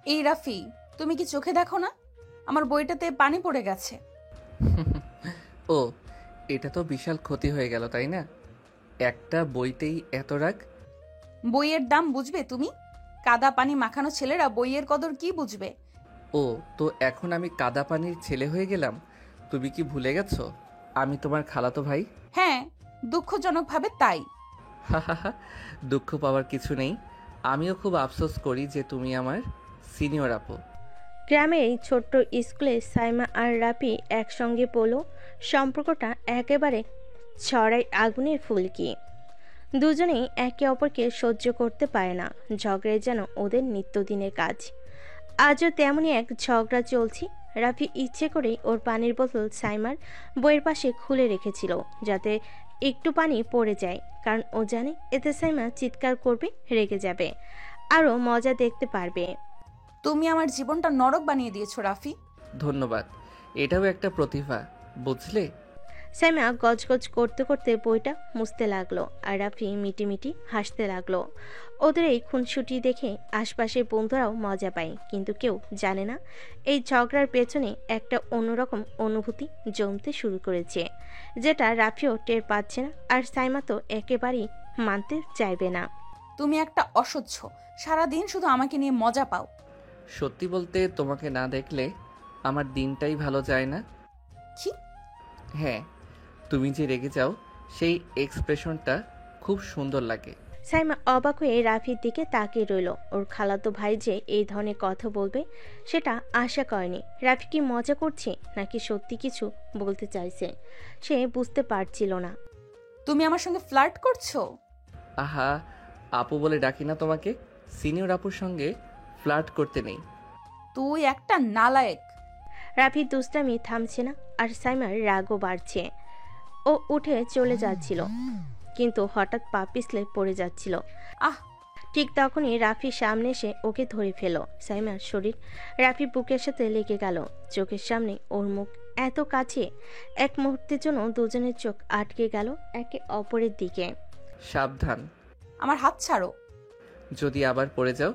এই রাফি, তুমি কি চোখে দেখো না আমার বইটাতে পানি পড়ে গেছে? ও, এটা তো বিশাল ক্ষতি হয়ে গেল, তাই না? একটা বইতেই এত রাগ। বইয়ের দাম বুঝবে তুমি? কাদা পানি মাখানো ছেলেরা বইয়ের কদর কি বুঝবে? ও, তো এখন আমি কাদা পানির ছেলে হয়ে গেলাম? তুমি কি ভুলে গেছো আমি তোমার খালাতো ভাই? হ্যাঁ, দুঃখজনকভাবে তাই। হাহাহা, দুঃখ পাওয়ার কিছু নেই। আমিও খুব আফসোস করি যে তুমি আমার সিনিয়র আপু। গ্রামের এই ছোট্ট স্কুলে সাইমা আর রাপি একসঙ্গে পড়ল। সম্পর্কটা একেবারে ছড়াই আগুনের ফুলকি। দুজনেই একে অপরকে সহ্য করতে পারে না। ঝগড়ায় যেন ওদের নিত্যদিনের কাজ। আজও তেমনই এক ঝগড়া চলছে। রাফি ইচ্ছে করেই ওর পানির বোতল সাইমার বইয়ের পাশে খুলে রেখেছিল, যাতে একটু পানি পড়ে যায়, কারণ ও জানে এতে সাইমা চিৎকার করবে, রেগে যাবে, আরও মজা দেখতে পারবে। তুমি আমার জীবনটা নরক বানিয়ে দিয়েছো রাফি। ধন্যবাদ, এটাও একটা প্রতিভা, বুঝলে? সাইমা গজগজ করতে করতে বইটা মুছতে লাগলো, আর রাফি মিটিমিটি হাসতে লাগলো। ওদের এই খুনসুটি দেখে আশপাশের বন্ধুরাও মজা পায়, কিন্তু কেউ জানে না এই ঝগড়ার পেছনে একটা অন্যরকম অনুভূতি জমতে শুরু করেছে, যেটা রাফিও টের পাচ্ছে না, আর সাইমা তো একেবারেই মানতে চাইবে না। তুমি একটা অসহ্য, সারাদিন শুধু আমাকে নিয়ে মজা পাও। সত্যি বলতে তোমাকে না দেখলে আমার দিনটাই ভালো যায় না। কি? হ্যাঁ, তুমি যে রেগে যাও সেই এক্সপ্রেশনটা খুব সুন্দর লাগে। সাইমা অবাক হয়ে রাফির দিকে তাকিয়ে রইল। ওর খালাতো ভাই যে এই ধরনের কথা বলবে সেটা আশা করেনি। রাফি কি মজা করছে নাকি সত্যি কিছু বলতে চাইছে, সে বুঝতে পারছিল না। তুমি আমার সঙ্গে ফ্লার্ট করছো? আহা, আপু বলে ডাকি না তোমাকে? সিনিয়র আপুর সঙ্গে ফ্লার্ট করতে নেই। তুই একটা নালায়েক। রাফির দুষ্টামি থামছে না, আর সাইমার রাগও বাড়ছে। ও উঠে চলে যাচ্ছিল, কিন্তু হঠাৎ পা পিছলে পড়ে যাচ্ছিল। আহ! ঠিক তখনই রাফি সামনে এসে ওকে ধরে ফেল। সাইমার শরীর রাফি বুকের সাথে লেগে গেল। চোখের সামনে ওর মুখ এত কাছে, এক মুহূর্তের জন্য দুজনের চোখ আটকে গেল একে অপরের দিকে। সাবধান, আমার হাত ছাড়ো। যদি আবার পড়ে যাও।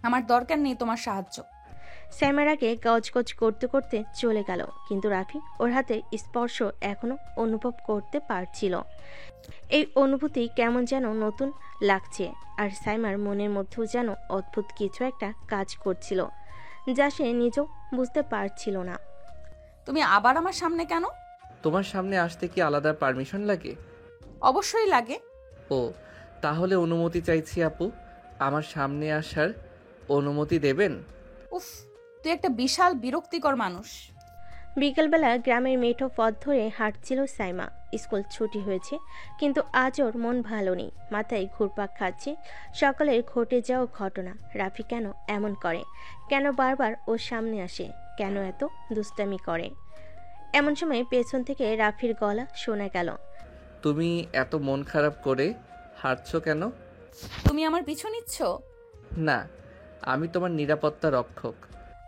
আমার দরকার নেই তোমার সাহায্য। সাইমার আগে গজগজ করতে করতে চলে গেল, কিন্তু রাফি ওর হাতে স্পর্শ এখনো অনুভব করতে পারছিল। এই অনুভূতি কেমন যেন নতুন লাগছে, আর সাইমার মনের মধ্যেও যেন অদ্ভুত কিছু একটা কাজ করছিল, যা সে নিজেও বুঝতে পারছিল না। তুমি আবার আমার সামনে কেন? তোমার সামনে আসতে কি আলাদা পারমিশন লাগে? অবশ্যই লাগে। ও, তাহলে অনুমতি চাইছি আপু, আমার সামনে আসার অনুমতি দেবেন? উফ, তুই একটা বিশাল বিরক্তিকর মানুষ। বিকেলবেলা গ্রামের মেঠো পথ ধরে হাঁটছিল সাইমা। স্কুল ছুটি হয়েছে, কিন্তু আজ ওর মন ভালো নেই। মাথায় ঘুরপাক খাচ্ছে সকালের ঘটে যাওয়া ঘটনা। রাফি কেন এমন করে, কেন বারবার ওর সামনে আসে, কেন এত দুষ্টামি করে? এমন সময় পেছন থেকে রাফির গলা শোনা গেল। তুমি এত মন খারাপ করে হাঁটছো কেন? তুমি আমার পিছু নিচ্ছ? না, আমি তোমার নিরাপত্তা রক্ষক।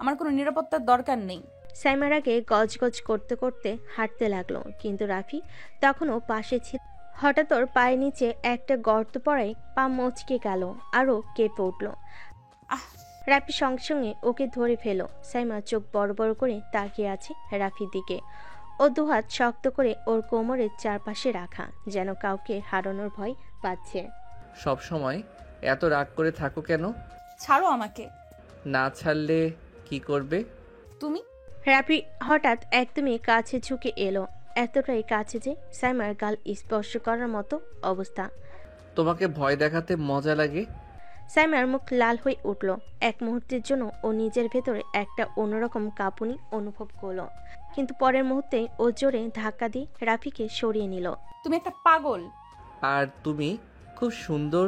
আমার কোনো নিরাপত্তার দরকার নেই। সাইমার আগে গজগজ করতে করতে হাঁটতে লাগলো, কিন্তু রাফি তখনও পাশে ছিল। হঠাৎ ওর পায়ের নিচে একটা গর্ত পড়ায় পা মচকে গেল, আরও কেঁপে উঠল। আহ! রাফি সঙ্গে সঙ্গে ওকে ধরে ফেল। সাইমা চোখ বড় বড় করে তাকিয়ে আছে রাফির দিকে। ও দুহাত শক্ত করে ওর কোমরের চারপাশে রাখা, যেন কাউকে হারানোর ভয় পাচ্ছে। সব সময় এত রাগ করে থাকো কেন? ছাড়ো আমাকে। না ছাড়লে কি করবে? তুমি। রাফি হঠাৎ একদমই কাছে ঝুঁকে এলো, এতটাই কাছে যে সাইমার গাল স্পর্শ করার মতো অবস্থা। তোমাকে ভয় দেখাতে মজা লাগে? সাইমার মুখ লাল হয়ে উঠল। এক মুহূর্তের জন্য ও নিজের ভেতরে একটা অন্যরকম কাঁপুনি অনুভব করলো, কিন্তু পরের মুহূর্তে ও জোরে ধাক্কা দিয়ে রাফিকে সরিয়ে নিল। তুমি একটা পাগল। আর তুমি খুব সুন্দর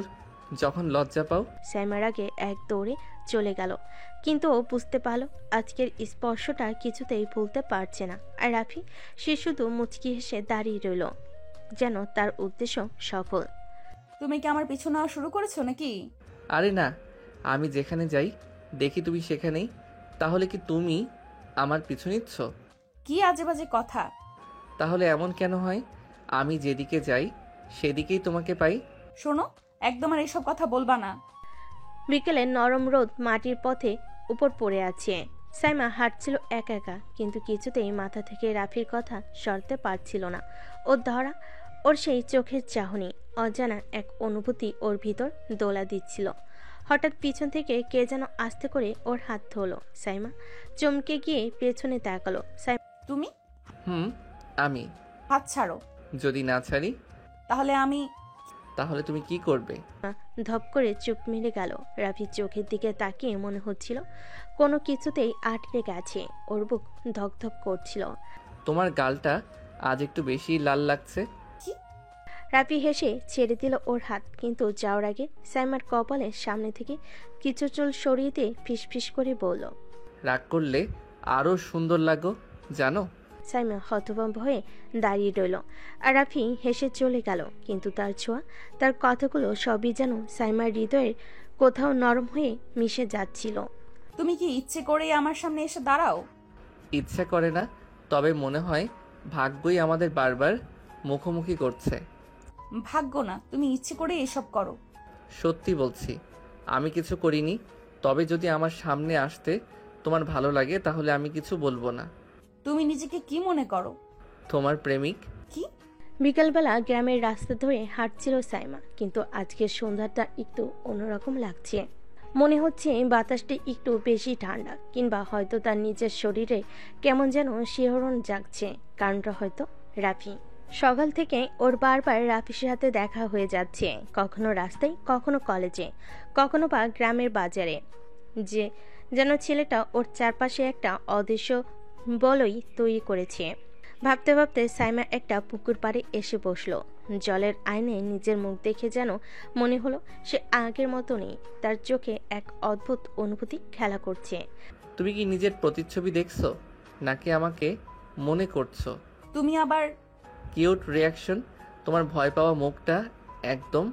যখন লজ্জা পাও। সাইমার আগে এক দৌড়ে চলে গেল, কিন্তু ও বুঝতে পারল আজকের স্পর্শটা কিছুতেই ভুলতে পারছে না। আর রাফি, সে শুধু মুচকি হেসে দাঁড়িয়ে রইল, যেন তার উদ্দেশ্য সফল। তুমি কি আমার পিছু নেওয়া শুরু করেছো নাকি? আরে না, আমি যেখানে যাই দেখি তুমি সেখানেই। তাহলে কি তুমি আমার পিছু নিচ্ছ? কি আজে বাজে কথা। তাহলে এমন কেন হয়? আমি যেদিকে যাই সেদিকেই তোমাকে পাই। শোনো, একদম আর এইসব কথা বলবা না। বিকেলে নরম রোদ মাটির পথে উপর পড়ে আছে। সাইমা হাঁটছিল একা একা, কিন্তু কিছুতেই মাথা থেকে রাফির কথা সরতে পারছিল না। ওর ধরা, ওর সেই চোখের চাহনি, অজানা এক অনুভূতি ওর ভিতর দোলা দিচ্ছিল। হঠাৎ পিছন থেকে কে যেন আস্তে করে ওর হাত ধরলো। সাইমা চমকে গিয়ে পেছনে তাকালো। তুমি? আমি। হাত ছাড়ো। যদি না ছাড়ি তাহলে আমি। তাহলে তুমি কি করবে? ধপ করে চুপ মেরে গেল। রাফির চোখের দিকে তাকিয়ে মনে হচ্ছিল কোনো কিছুতেই আটকে গেছে। ওর বুক ধকধক করছিল। তোমার গালটা আজ একটু বেশি লাল লাগছে। কি? রাফি হেসে ছেড়ে দিল ওর হাত, কিন্তু যাওয়ার আগে সাইমার কপালের সামনে থেকে কিছু চুল সরিয়ে দিয়ে ফিসফিস করে বলল, রাগ করলে আরো সুন্দর লাগো জানো। সাইমা হতভম্ব হয়ে দাঁড়িয়ে রইল। আর রাফি হেসে চলে গেল, কিন্তু তার ছোঁয়া, তার কথাগুলো সবই যেন সাইমার হৃদয়ের কোথাও নরম হয়ে মিশে যাচ্ছিল। তুমি কি ইচ্ছে করেই আমার সামনে এসে দাঁড়াও? ইচ্ছা করে না, তবে মনে হয় ভাগ্যই আমাদের বারবার মুখোমুখি করছে। ভাগ্য না, তুমি ইচ্ছে করে এসব করো। সত্যি বলছি, আমি কিছু করিনি। তবে যদি আমার সামনে আসতে তোমার ভালো লাগে তাহলে আমি কিছু বলবো না। তুমি নিজেকে কি মনে করো? তোমার প্রেমিক। কি? বিকালবেলা গ্রামের রাস্তা ধরে হাঁটছিল সাইমা, কিন্তু আজকের সন্ধ্যাটা একটু অন্যরকম লাগছে। মনে হচ্ছে বাতাসটা একটু বেশি ঠান্ডা, কিংবা হয়তো তার নিজের শরীরে কেমন যেন শিহরণ জাগছে। কারণটা হয়তো রাফি। সকাল থেকে ওর বারবার রাফির সাথে দেখা হয়ে যাচ্ছে, কখনো রাস্তায়, কখনো কলেজে, কখনো বা গ্রামের বাজারে। যে যেন ছেলেটা ওর চারপাশে একটা অদৃশ্য বলই তৈরি করেছে। ভাবতে ভাবতে সাইমা একটা পুকুর পাড়ে এসে বসলো। জলের আয়নায় নিজের মুখ দেখে যেন মনে হলো সে আগের মতো নেই। তার চোখে এক অদ্ভুত অনুভূতি খেলা করছে। তুমি কি নিজের প্রতিচ্ছবি দেখছো নাকি আমাকে মনে করছো? তুমি আবার? Cute reaction. তোমার ভয় পাওয়া মুখটা একদম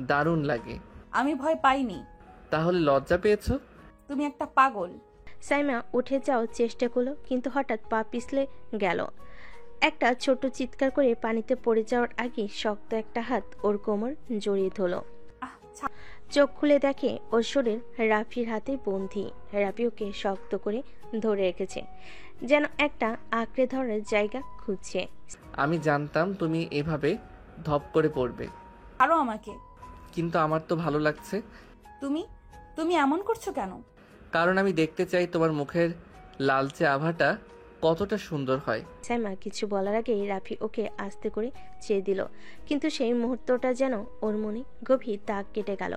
দারুণ লাগে। আমি ভয় পাইনি। তাহলে লজ্জা পেয়েছো? তুমি একটা পাগল। সাইমা উঠে যাওয়ার চেষ্টা করলো, কিন্তু হঠাৎ পা পিছলে গেল। একটা ছোট চিৎকার করে পানিতে পড়ে যাওয়ার আগে শক্ত একটা হাত ওর কোমর জড়িয়ে ধরলো। চোখ খুলে দেখে ওর শরীর রাফির হাতে বন্দী। রাফি ওকে শক্ত করে ধরে রেখেছে, যেন একটা আঁকড়ে ধরার জায়গা খুঁজছে। আমি জানতাম তুমি এভাবে ধপ করে পড়বে, আরো আমাকে। কিন্তু আমার তো ভালো লাগছে। তুমি তুমি এমন করছো কেন? কারণ আমি দেখতে চাই তোমার মুখের লালচে আভাটা কতটা সুন্দর হয়। সাইমা কিছু বলার আগেই রাফি ওকে আস্তে করে চেয়ে দিল, কিন্তু সেই মুহূর্তটা যেন ওর মনে গভীর দাগ কেটে গেল।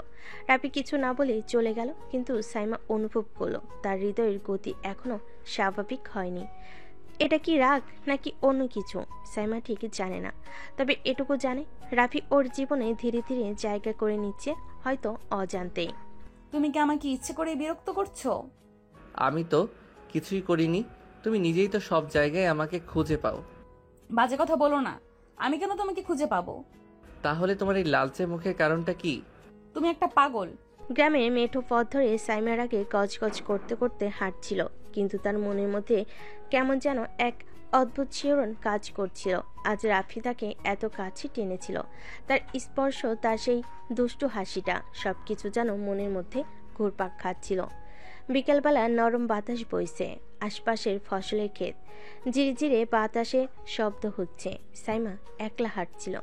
রাফি কিছু না বলে চলে গেল, কিন্তু সাইমা অনুভব করলো তার হৃদয়ের গতি এখনো স্বাভাবিক হয়নি। এটা কি রাগ নাকি অন্য কিছু, সাইমা ঠিক জানে না। তবে এটুকু জানে, রাফি ওর জীবনে ধীরে ধীরে জায়গা করে নিচ্ছে, হয়তো অজান্তেই। তুমি কি আমাকে ইচ্ছে করে বিরক্ত করছো? আমি তো কিছুই করিনি, তুমি নিজেই তো সব জায়গায় আমাকে খুঁজে পাও। বাজে কথা বলো না। আমি কেন তোমাকে খুঁজে পাবো? তাহলে তোমার এই লালচে মুখের কারণটা কি? তুমি একটা পাগল। গ্রামে মেঠো পথ ধরে সাইমার আগে গজগজ করতে করতে হাঁটছিল, কিন্তু তার মনের মধ্যে কেমন যেন এক অদ্ভুত শিহরণ কাজ করছিল। আজ রাফি তাকে এত কাছে টেনেছিল, তার স্পর্শ, তার সেই দুষ্টু হাসিটা, সবকিছু যেন মনের মধ্যে ঘুরপাক খাচ্ছিল। বিকেলবেলা নরম বাতাস বইছে, আশপাশের ফসলের ক্ষেত, ঝিরিঝিরে বাতাসে শব্দ হচ্ছে। সাইমা একলা হাঁটছিল,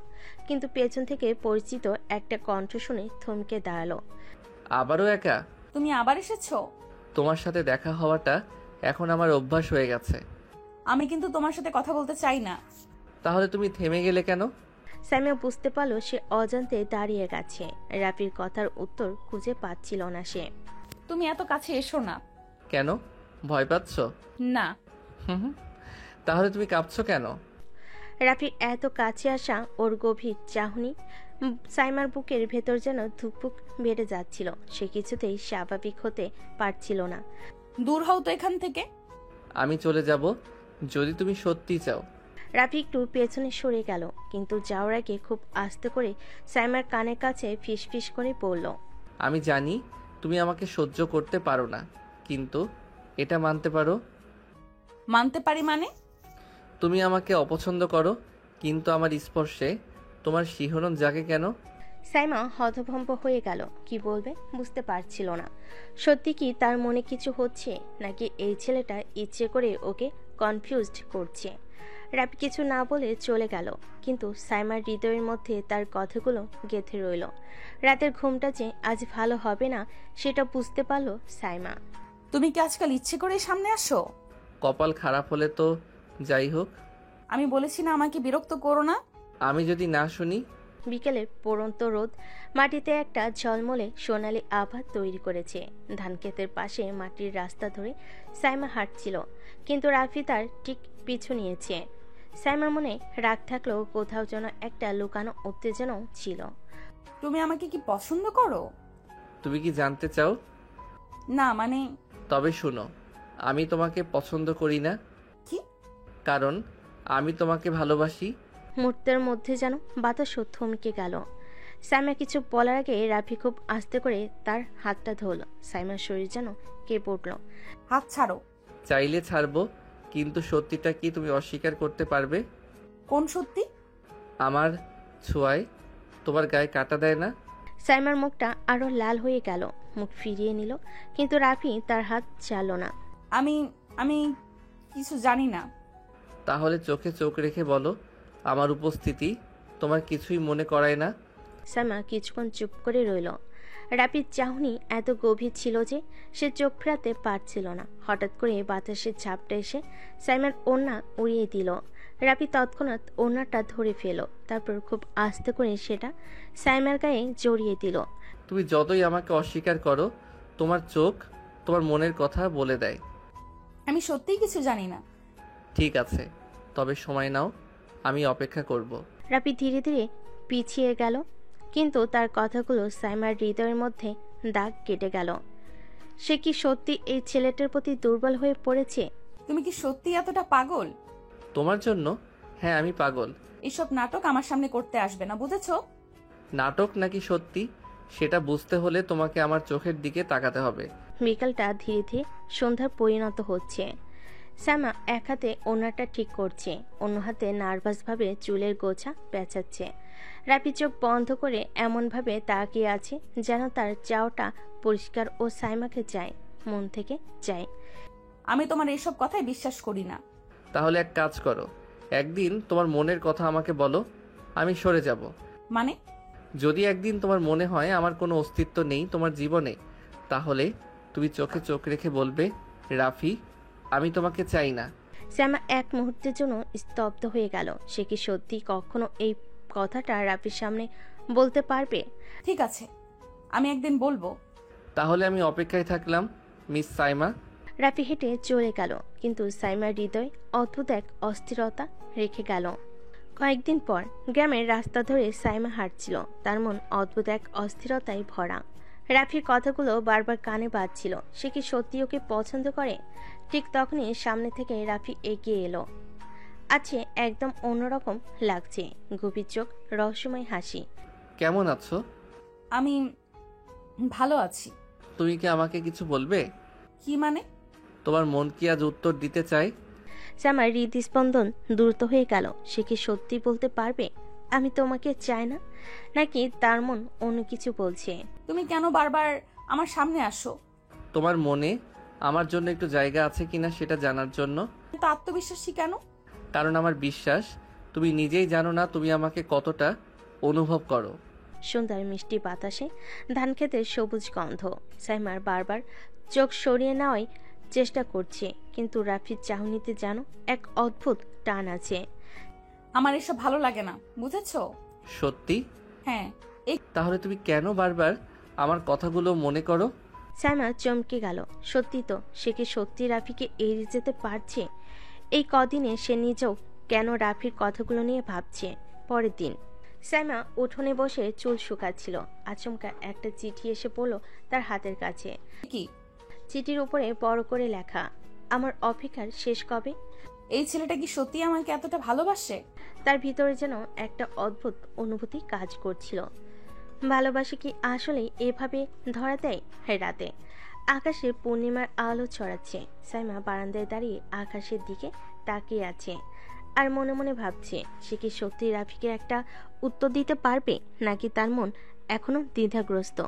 কিন্তু পেছন থেকে পরিচিত একটা কণ্ঠ শুনে থমকে দাঁড়ালো। আবারও একা? তুমি আবার এসেছো? তোমার সাথে দেখা হওয়াটা এখন আমার অভ্যাস হয়ে গেছে। আমি কিন্তু তোমার সাথে কথা বলতে চাই না। তাহলে তুমি থেমে গেলে কেন? সাইমা বুঝতে পারল সে অজান্তে দাঁড়িয়ে গেছে। রাফির কথার উত্তর খুঁজে পাচ্ছিল না সে। তুমি এত কাছে এসো না। কেন, ভয় পাচ্ছ? না। হুম, তাহলে তুমি কাঁপছো কেন? রাফির এত কাছে আসা, ওর গভীর চাহনি, সাইমার বুকের ভেতর যেন ধুকপুক বেড়ে যাচ্ছিল। সে কিছুতেই স্বাভাবিক হতে পারছিল না। দূর হও তো এখান থেকে। আমি চলে যাব যদি তুমি সত্যি চাও। রাফি একটু পেছনে সরে গেল, কিন্তু যাওয়ার আগে খুব আস্তে করে সাইমার কানের কাছে ফিসফিস করে বলল, আমি জানি তুমি আমাকে সহ্য করতে পারো না, কিন্তু এটা মানতে পারো। মানতে পারি মানে? তুমি আমাকে অপছন্দ করো, কিন্তু আমার স্পর্শে তোমার শিহরণ জাগে কেন? সাইমা হতভম্ব হয়ে গেল, কি বলবে বুঝতে পারছিল না। সত্যি কি তার মনে কিছু হচ্ছে, নাকি এই ছেলেটা ইচ্ছে করে ওকে কনফিউজড করছে। রাফি কিছু না বলে চলে গেল, কিন্তু সাইমার হৃদয়ের মধ্যে তার কথাগুলো গেঁথে রইল। রাতের ঘুমটা যে আজ ভালো হবে না সেটা বুঝতে পারল সাইমা। তুমি কি আজকাল ইচ্ছে করে সামনে আসো? কপাল খারাপ হলে তো যাই হোক। আমি বলেছি না আমাকে বিরক্ত করো না। আমি যদি না শুনি? বিকেলের পড়ন্ত রোদ মাটিতে একটা ঝলমলে সোনালি আভা তৈরি করেছে। ধানক্ষেতের পাশে মাটির রাস্তা ধরে সাইমা হাঁটছিল, কিন্তু রাফি তার ঠিক পিছু নিয়েছে। সাইমার মনে রাগ থাকলেও কোথাও যেন একটা লুকানো উত্তেজনাও ছিল। তুমি আমাকে কি পছন্দ করো? তুমি কি জানতে চাও? না মানে। তবে শুনো, আমি তোমাকে পছন্দ করি না। কি? কারণ আমি তোমাকে ভালোবাসি। মুহূর্তের মধ্যে যেন বাতাসও থমকে গেল। সাইমা কিছু বলার আগে রাফি খুব আস্তে করে তার হাতটা ধরল। সাইমার শরীর যেন কেঁপে উঠল। হাত ছাড়ো। চাইলে ছাড়বো, কিন্তু সত্যিটা কি তুমি অস্বীকার করতে পারবে? কোন সত্যি? আমার ছোঁয়ায় তোমার গায়ে কাটা দেয় না? সাইমার মুখটা আরো লাল হয়ে গেল, মুখ ফিরিয়ে নিল, কিন্তু রাফি তার হাত ছাড়ল না। আমি আমি কিছু জানি না। তাহলে চোখে চোখ রেখে বলো, আমার উপস্থিতি তোমার কিছুই মনে করায় না? সাইমা কিছুক্ষণ চুপ করে রইল। রাফির চাহনি এত গভীর ছিল যে সে চোখ ফেরাতে পারছিল না। হঠাৎ করে বাতাসের ঝাপটা এসে সাইমার ওড়না উড়িয়ে দিল। রাফি তৎক্ষণাৎ ওড়নাটা ধরে ফেল, তারপর খুব আস্তে করে সেটা সাইমার গায়ে জড়িয়ে দিল। তুমি যতই আমাকে অস্বীকার করো, তোমার চোখ তোমার মনের কথা বলে দেয়। আমি সত্যিই কিছু জানি না। ঠিক আছে, তবে সময় নাও, আমি অপেক্ষা করব। রাফি ধীরে ধীরে পিছিয়ে গেল, কিন্তু তার কথাগুলো সাইমার হৃদয়ের মধ্যে দাগ কেটে গেল। সে কি সত্যি এই ছেলেটার প্রতি দুর্বল হয়ে পড়েছে? তুমি কি সত্যি এতটা পাগল? তোমার জন্য? হ্যাঁ, আমি পাগল। এসব নাটক আমার সামনে করতে আসবে না, বুঝেছো? নাটক নাকি সত্যি সেটা বুঝতে হলে তোমাকে আমার চোখের দিকে তাকাতে হবে। বিকালটা ধীরে ধীরে সন্ধ্যার পরিণত হচ্ছে। সাইমা এক হাতে ওড়নাটা ঠিক করছে, অন্য হাতে নার্ভাসভাবে চুলের গোছা পেঁচাচ্ছে। রাফি চোখ বন্ধ করে এমনভাবে তাকিয়ে আছে যেন তার চাওটা পরিষ্কার ও সাইমাকে চায়, মন থেকে চায়। আমি তোমার এইসব কথায় বিশ্বাস করি না। তাহলে এক কাজ করো, একদিন তোমার মনের কথা আমাকে বলো, আমি সরে যাব। মানে? যদি একদিন তোমার মনে হয় আমার কোনো অস্তিত্ব নেই তোমার জীবনে, তাহলে তুমি চোখে চোখ রেখে বলবে, রাফি, আমি তোমাকে চাই না। সাইমা এক মুহূর্তের জন্য স্তব্ধ হয়ে গেল। সে কি সত্যি কখনো এই কথাটা রাফির সামনে বলতে পারবে? ঠিক আছে, আমি একদিন বলবো। তাহলে আমি অপেক্ষায় থাকলাম, মিস সাইমা। রাফি হেঁটে চলে গেল, কিন্তু সাইমার হৃদয় অদ্ভুত এক অস্থিরতা রেখে গেল। কয়েকদিন পর গ্রামের রাস্তা ধরে সাইমা হাঁটছিল, তার মন অদ্ভুত এক অস্থিরতায় ভরা। রাফির কথাগুলো বারবার কানে বাজছিল। সে কি সত্যি ওকে পছন্দ করে? ঠিক তখনই সামনে থেকে রাফি এগিয়ে এলো। আছে একদম অন্যরকম লাগছে, গভীর চোখ, রহস্যময় হাসি। কেমন আছো? আমি ভালো আছি। তুমি কি আমাকে কিছু বলবে? কি মানে? তোমার মন কি আজ উত্তর দিতে চায়? সাইমার হৃদস্পন্দন দ্রুত হয়ে গেল। সে কি সত্যি বলতে পারবে আমি তোমাকে চাই না, নাকি তার মন অন্য কিছু বলছে? তুমি কেন বারবার আমার সামনে আসো? তোমার মনে আমার জন্য একটু জায়গা আছে কিনা সেটা জানার জন্য। তো আত্মবিশ্বাসী কেন? কারণ আমার বিশ্বাস তুমি নিজেই জানো না তুমি আমাকে কতটা অনুভব করো। সুন্দর মিষ্টি বাতাসে ধানক্ষেতের সবুজ গন্ধ। সাইমার বারবার চোখ সরিয়ে নেওয়াই চেষ্টা করছে, কিন্তু রাফির চাহনিতে যেন এক অদ্ভুত টান আছে। আমার এসব ভালো লাগে না, বুঝেছো? সত্যি? হ্যাঁ। তাহলে তুমি কেন বারবার আমার কথাগুলো মনে করো? সাইমা চমকে গেল। সত্যি তো, সে কি সত্যি রাফিকে এড়িয়ে যেতে পারছে? এই কদিনে সে নিজেও কেন রাফির কথাগুলো নিয়ে ভাবছে। পরের দিন সাইমা উঠোনে বসে চুল শুকাচ্ছিল। আচমকা একটা চিঠি এসে পড়ল তার হাতের কাছে। কি? চিঠির উপরে বড় করে লেখা, আমার অপেক্ষার শেষ কবে? এই ছেলেটা কি সত্যি আমাকে এতটা ভালোবাসে? তার ভিতরে যেন একটা অদ্ভুত অনুভূতি কাজ করছিল। ভালোবাসে কি আসলে এভাবে ধরা দেয়? রাতে আকাশে পূর্ণিমার আলো ছড়াচ্ছে। সাইমা বারান্দায় দাঁড়িয়ে আকাশের দিকে তাকিয়ে আছে। আর মনে মনে ভাবছে সে কি সত্যি রাফিকে একটা উত্তর দিতে পারবে নাকি তার মন এখনো দ্বিধাগ্রস্ত।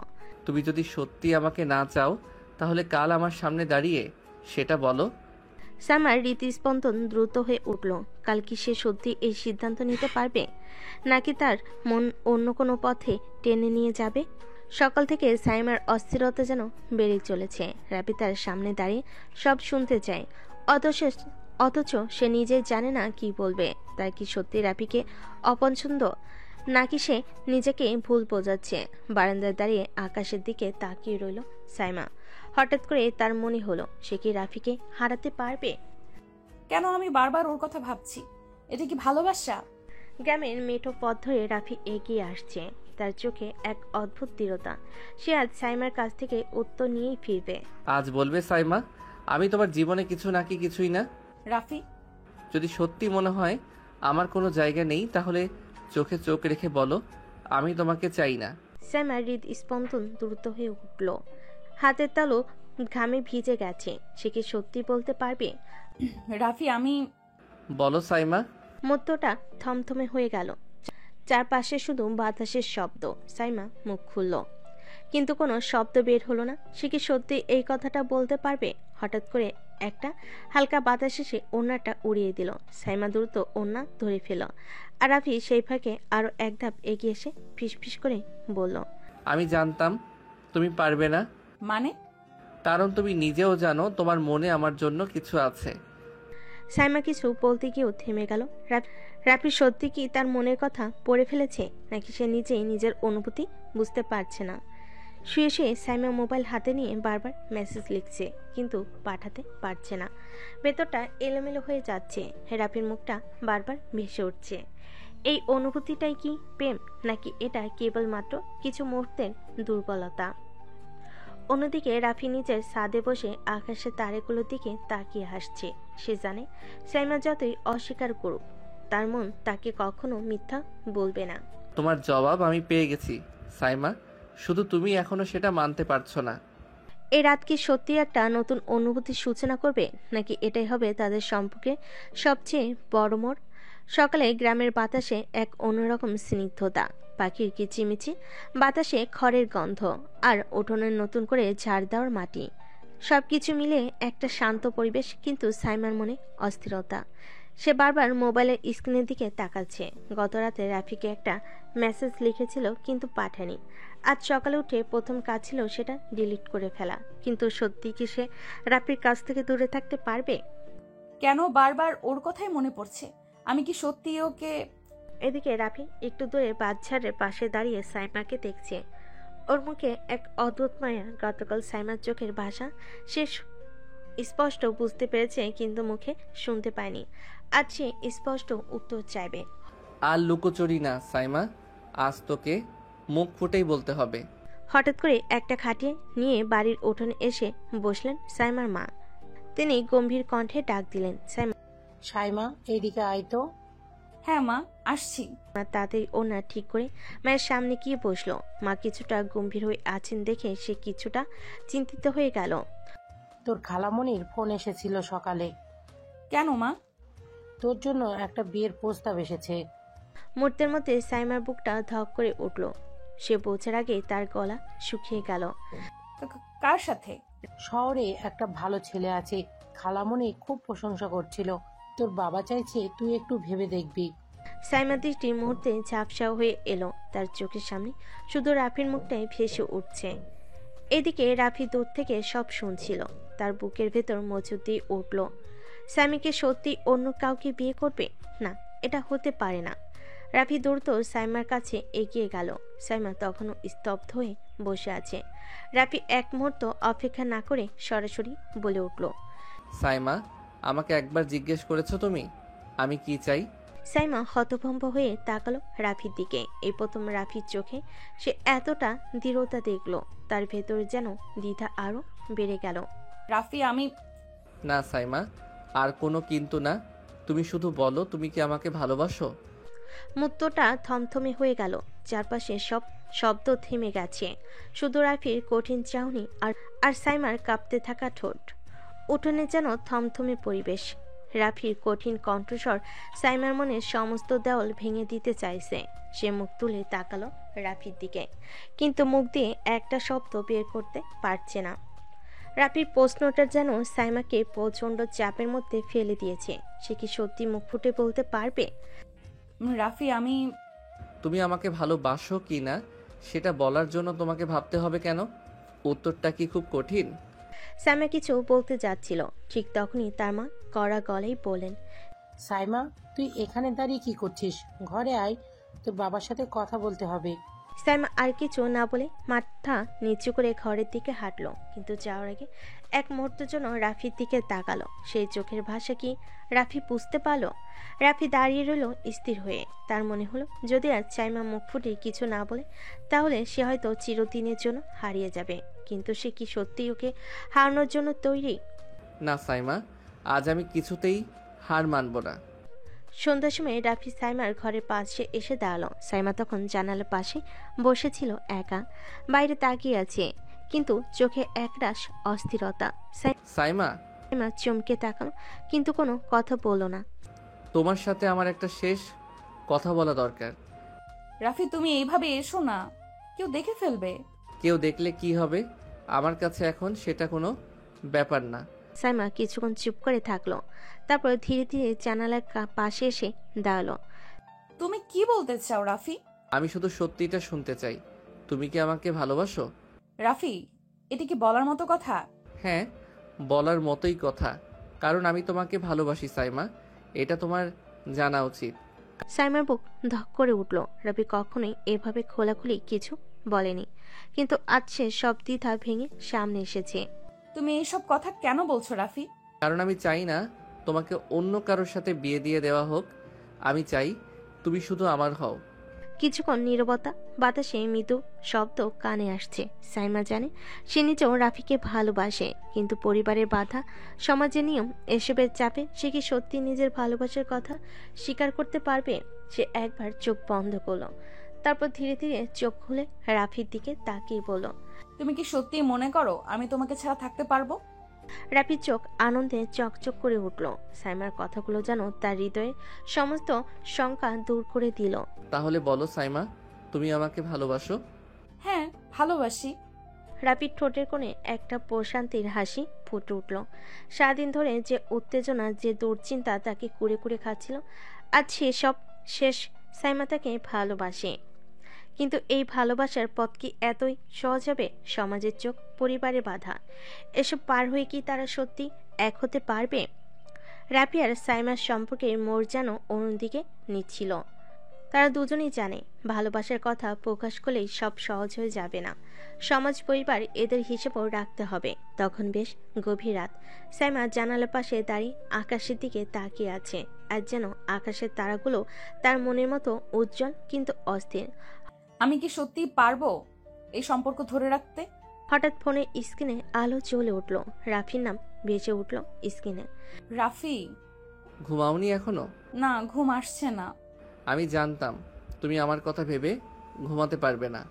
তুমি যদি সত্যি আমাকে না চাও তাহলে কাল আমার সামনে দাঁড়িয়ে সেটা বলো। সাইমার হৃদস্পন্দন দ্রুত হয়ে উঠল। কাল কি সে সত্যি এই সিদ্ধান্ত নিতে পারবে নাকি তার মন অন্য কোনো পথে টেনে নিয়ে যাবে? সকাল থেকে সাইমার অস্থিরতা যেন বেড়ে চলেছে। রাফি তার সামনে দাঁড়িয়ে সব শুনতে চায়, অথচ সে নিজেই জানে না কি বলবে। তার কি সত্যি রাফিকে অপছন্দ নাকি সে নিজেকে ভুল বোঝাচ্ছে? বারান্দায় দাঁড়িয়ে আকাশের দিকে তাকিয়ে রইল সাইমা। হঠাৎ করে তার মনে হলো সে কি রাফিকে হারাতে পারবে? কেন আমি বারবার ওর কথা ভাবছি? এটা কি ভালোবাসা? গ্রামের মেঠো পথ ধরে রাফি এগিয়ে আসছে, তার চোখে এক অদ্ভুত দৃঢ়তা। সে আজ সাইমার কাছ থেকে উত্তর নিয়েই ফিরবে। আজ বলবে সাইমা আমি তোমার জীবনে কিছু নাকি কিছুই না? রাফি, যদি সত্যি মনে হয় আমার কোনো জায়গা নেই তাহলে চোখে চোখ রেখে বলো আমি তোমাকে চাই না। সাইমার হৃদস্পন্দন দ্রুত হয়ে উঠল, হাতের তালু ঘামে ভিজে গেছে। সে কি সত্যি বলতে পারবে? রাফি আমি বলো সাইমা। মুহূর্তটা থমথমে হয়ে গেল, চারপাশে শুধু বাতাসের শব্দ। সাইমা মুখ খুলল, কিন্তু কোনো শব্দ বের হলো না। সে কি সত্যি এই কথাটা বলতে পারবে? হঠাৎ করে একটা হালকা বাতাস এসে ওড়নাটা উড়িয়ে দিল। সাইমা দ্রুত ওড়না ধরে ফেল, আর রাফি সেই ফাঁকে আরো এক ধাপ এগিয়ে এসে ফিসফিস করে বলল, আমি জানতাম তুমি পারবে না, মানে? কারণ তুমি নিজেও জানো তোমার মনে আমার জন্য কিছু আছে। সাইমা কিছু বলতে গিয়েও থেমে গেল। রাফি সত্যি কি তার মনের কথা পড়ে ফেলেছে নাকি সে নিজেই নিজের অনুভূতি বুঝতে পারছে না? শুয়ে শুয়ে সাইমা মোবাইল হাতে নিয়ে বারবার মেসেজ লিখছে, কিন্তু পাঠাতে পারছে না। ভেতরটা এলোমেলো হয়ে যাচ্ছে। রাফির মুখটা বারবার ভেসে উঠছে। এই অনুভূতিটাই কি প্রেম নাকি এটা কেবলমাত্র কিছু মুহূর্তের দুর্বলতা? অন্যদিকে রাফি নিজের ছাদে বসে আকাশের তারাগুলোর দিকে তাকিয়ে হাসছে। সে জানে সাইমা যতই অস্বীকার করুক তার মন তাকে কখনো মিথ্যা বলবে না। তোমার জবাব আমি পেয়ে গেছি সাইমা, শুধু তুমি এখনো সেটা মানতে পারছো না। এই রাত কি সত্যি একটা নতুন অনুভূতির সূচনা করবে নাকি এটাই হবে তাদের সম্পর্কে সবচেয়ে বড় মোড়? সকালে গ্রামের বাতাসে এক অন্যরকম স্নিগ্ধতা, পাখির কিচিমিচি, বাতাসে খড়ের গন্ধ, আর উঠোনের নতুন করে ঝাড় দেওয়ার মাটি। সবকিছু মিলে একটা শান্ত পরিবেশ, কিন্তু সাইমার মনে অস্থিরতা। সে বারবার মোবাইলের স্ক্রিনের দিকে তাকাচ্ছে। গত রাতে রাফিকে একটা মেসেজ লিখেছিল কিন্তু পাঠায়নি। আজ সকালে উঠে প্রথম কাজ ছিল সেটা ডিলিট করে ফেলা। কিন্তু সত্যি কি সে রাফির কাছ থেকে দূরে থাকতে পারবে? কেন বারবার ওর কথাই মনে পড়ছে? আমি কি সত্যি ওকে? এদিকে রাফি একটু দূরে বাচ্চাদের পাশে দাঁড়িয়ে সাইমাকে দেখছে। ওর মুখে এক অদ্ভুত মায়া। গতকাল সাইমার চোখের ভাষা সে স্পষ্ট বুঝতে পেরেছে, কিন্তু মুখে শুনতে পায়নি। আজ সে স্পষ্ট উত্তর চাইবে। আর লুকোচুরি না সাইমা, আজ তোকে মুখ ফুটেই বলতে হবে। হঠাৎ করে একটা খাটিয়ে নিয়ে বাড়ির উঠোনে এসে বসলেন সাইমার মা। তিনি গম্ভীর কণ্ঠে ডাক দিলেন, সাইমা। সাইমা, এইদিকে আয় তো। হ্যাঁ মা, আসছি। তাড়াতাড়ি ওনা ঠিক করে মায়ের সামনে গিয়ে বসলো। মা কিছুটা গম্ভীর হয়ে আছেন দেখে সে কিছুটা চিন্তিত হয়ে গেল। তোর খালামণির ফোন এসেছিল সকালে। কেন মা? তোর জন্য একটা বিয়ের প্রস্তাব এসেছে। মুহূর্তের মধ্যে সাইমার বুকটা ধক করে উঠল। সে বোঝার আগে তার গলা শুকিয়ে গেল। কার সাথে? শহরে একটা ভালো ছেলে আছে, খালামণি খুব প্রশংসা করছিল। তোর বাবা চাইছে তুই একটু ভেবে দেখবি। সাইমার দৃষ্টি মুহূর্তে ঝাপসা হয়ে এলো। তার চোখের সামনে শুধু রাফির মুখটাই ভেসে উঠছে। এদিকে রাফি দূর থেকে সব শুনছিল। তার বুকের ভেতর মজুদ দিয়ে উঠল। সাইমাকে সত্যি অন্য কাউকে বিয়ে করবে? না, এটা হতে পারে না। রাফি দ্রুত সাইমার কাছে এগিয়ে গেল। সাইমা তখনও স্তব্ধ হয়ে বসে আছে। রাফি এক মুহূর্ত অপেক্ষা না করে সরাসরি বলে উঠল, সাইমা, আমাকে একবার জিজ্ঞেস করেছো তুমি আমি কি চাই? সাইমা হতভম্ব হয়ে তাকালো রাফির দিকে। এই প্রথম রাফির চোখে সে এতটা দৃঢ়তা দেখল। তার ভেতর যেন দ্বিধা আরো বেড়ে গেল। রাফি আমি না সাইমা, আর কোনো কিন্তু না, তুমি শুধু বলো তুমি কি আমাকে ভালোবাসো? মুহূর্তটা থমথমে হয়ে গেল। চারপাশে সব শব্দ থেমে গেছে, শুধু রাফির কঠিন চাহনি আর সাইমার কাঁপতে থাকা ঠোঁট। উঠোনে যেন থমথমে পরিবেশ। রাফির কঠিন কণ্ঠস্বর সাইমার মনের সমস্ত দেওয়াল ভেঙে দিতে চাইছে। সে মুখ তুলে তাকালো রাফির দিকে, কিন্তু মুখ দিয়ে একটা শব্দ বের করতে পারছে না। রাফির প্রশ্নটা যেন সাইমাকে প্রচণ্ড চাপের মধ্যে ফেলে দিয়েছে। সে কি সত্যি মুখ ফুটে বলতে পারবে? রাফি, আমি তুমি আমাকে ভালোবাসো কি না সেটা বলার জন্য তোমাকে ভাবতে হবে কেন? উত্তরটা কি খুব কঠিন? সাইমা কিছু বলতে যাচ্ছিল, ঠিক তখনই তার মা কড়া গলায় বলেন, সাইমা, তুই এখানে দাঁড়িয়ে কি করছিস? ঘরে আয়, তোর বাবার সাথে কথা বলতে হবে। সাইমা আর কিছু না বলে মাথা নিচু করে ঘরের দিকে হাঁটলো, কিন্তু যাওয়ার আগে এক মুহূর্তের জন্য রাফির দিকে তাকালো। সেই চোখের ভাষা কি রাফি বুঝতে পারলো? রাফি দাঁড়িয়ে রইল স্থির হয়ে। তার মনে হলো যদি আজ সাইমা মুখ ফুটে কিছু না বলে তাহলে সে হয়তো চিরদিনের জন্য হারিয়ে যাবে। কিন্তু সে কি সত্যি ওকে হারানোর জন্য তৈরি? না সাইমা, আজ আমি কিছুতেই হার মানব না। সন্ধ্যার সময় রাফি সাইমার ঘরের পাশে এসে দাঁড়ালো। সাইমা তখন জানালার পাশে বসেছিল একা, বাইরে তাকিয়ে আছে, কিন্তু চোখে একরাশ অস্থিরতা। সাইমা, সাইমা চমকে তাকালো, কিন্তু কোনো কথা বলল না। তোমার সাথে আমার একটা শেষ কথা বলা দরকার। রাফি, তুমি এইভাবে এসো না, কেউ দেখে ফেলবে। কেউ দেখলে কি হবে? আমার কাছে এখন সেটা কোনো ব্যাপার না। সাইমা কিছুক্ষণ চুপ করে থাকলো, তারপর ধীরে ধীরে জানালার পাশে এসে দাঁড়ালো। তুমি কি বলতে চাও রাফি? আমি শুধু সত্যিটা শুনতে চাই। তুমি কি আমাকে ভালোবাসো? রাফি, এটা কি বলার মতো কথা? হ্যাঁ, বলার মতোই কথা, কারণ আমি তোমাকে ভালোবাসি সাইমা। এটা তোমার জানা উচিত। সাইমার বুক ধক করে উঠল। রাফি কখনোই এভাবে খোলাখুলি কিছু বলেনি, কিন্তু আজ সে সব দ্বিধা ভেঙে সামনে এসেছে। তুমি এইসব কথা কেন বলছো রাফি? কারণ আমি চাই না তোমাকে অন্য কারোর সাথে বিয়ে দিয়ে দেওয়া হোক। আমি চাই তুমি শুধু আমার হও। কিছুক্ষণ নীরবতা, বাতাসে মৃদু শব্দ কানে আসছে। সাইমা জানে সে নিজেও রাফিকে ভালোবাসে, কিন্তু পরিবারের বাধা, সমাজের নিয়ম, এসবের চাপে সে কি সত্যি নিজের ভালোবাসার কথা স্বীকার করতে পারবে? সে একবার চোখ বন্ধ করলো, তারপর ধীরে ধীরে চোখ খুলে রাফির দিকে তাকিয়ে বলল, তুমি কি সত্যি মনে করো আমি তোমাকে ছাড়া থাকতে পারবো? রাফির চোখ আনন্দে চকচক করে উঠল। সাইমার কথাগুলো যেন তার হৃদয়ে সমস্ত শঙ্কা দূর করে দিল। তাহলে বলো সাইমা, তুমি আমাকে ভালোবাসো? হ্যাঁ, ভালোবাসি। রাফির ঠোঁটের কোণে একটা প্রশান্তির হাসি ফুটে উঠল। সারাদিন ধরে যে উত্তেজনা, যে দুশ্চিন্তা তাকে কুড়ে কুড়ে খাচ্ছিল, আজ সেসব শেষ। সাইমা তাকে ভালোবাসে, কিন্তু এই ভালোবাসার পথ কি এতই সহজ হবে? সমাজের চোখ, পরিবারের বাধা, এসব পার হয়ে কি তারা সত্যি এক হতে পারবে? রাফি আর সাইমার সম্পর্কের মোড় যেন অন্যদিকে নিচ্ছিল। তারা দুজনেই জানে ভালোবাসার কথা প্রকাশ করলেই সব সহজ হয়ে যাবে না। সমাজ, পরিবার, এদের হিসেবেও রাখতে হবে। তখন বেশ গভীর রাত। সাইমা জানালার পাশে দাঁড়িয়ে আকাশের দিকে তাকিয়ে আছে। আর যেন আকাশের তারাগুলো তার মনের মতো উজ্জ্বল কিন্তু অস্থির। আমি কি সত্যি পারবো এই সম্পর্ক ধরে রাখতে? হঠাৎ ফোনের স্ক্রিনে আলো জ্বলে উঠল। রাফির নাম ভেসে উঠল স্ক্রিনে। রাফি, ঘুমাওনি এখনো? না, ঘুম আসছে না। আমি জানতাম তুমি আমার কথা ভেবে ঘুমাতে পারবে না।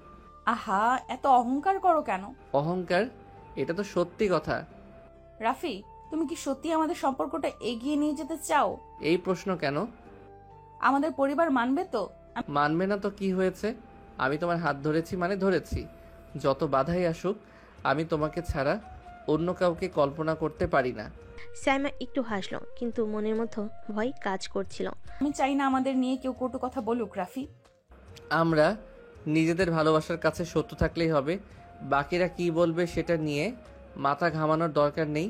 আহা, এত অহংকার করো কেন? অহংকার? এটা তো সত্যি কথা। রাফি, তুমি কি সত্যি আমাদের সম্পর্কটা এগিয়ে নিয়ে যেতে চাও? এই প্রশ্ন কেন? আমাদের পরিবার মানবে তো? মানবে না তো কি হয়েছে? আমি তোমার হাত ধরেছি মানে ধরেছি। যত বাধাই আসুক, আমি তোমাকে ছাড়া অন্য কাউকে কল্পনা করতে পারি না। সাইমা একটু হাসলো, কিন্তু মনের মধ্যে ভয় কাজ করছিল। আমি চাই না আমাদের নিয়ে কেউ কটু কথা বলুক রাফি। আমরা নিজেদের ভালোবাসার কাছে সত্য থাকলেই হবে। বাকিরা কি বলবে সেটা নিয়ে মাথা ঘামানোর দরকার নেই।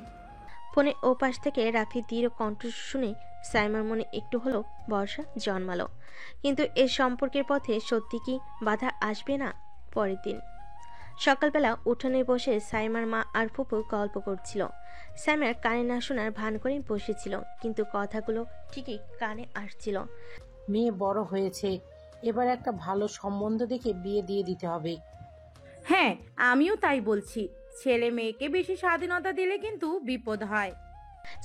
ফোনে ওপাশ থেকে রাফি দৃঢ় কণ্ঠ শুনে সাইমার মনে একটু হলো ভরসা জন্মালো। কিন্তু এ সম্পর্কের পথে সত্যি কি বাধা আসবে না? পরের দিন সকালবেলা উঠোনে বসে সাইমার মা আর ফুপু গল্প করছিল। সাইমার কানে না শোনার ভান করে বসেছিল, কিন্তু কথাগুলো ঠিকই কানে আসছিল। মেয়ে বড় হয়েছে, এবার একটা ভালো সম্বন্ধ দেখে বিয়ে দিয়ে দিতে হবে। হ্যাঁ, আমিও তাই বলছি। ছেলে মেয়েকে বেশি স্বাধীনতা দিলে কিন্তু বিপদ হয়।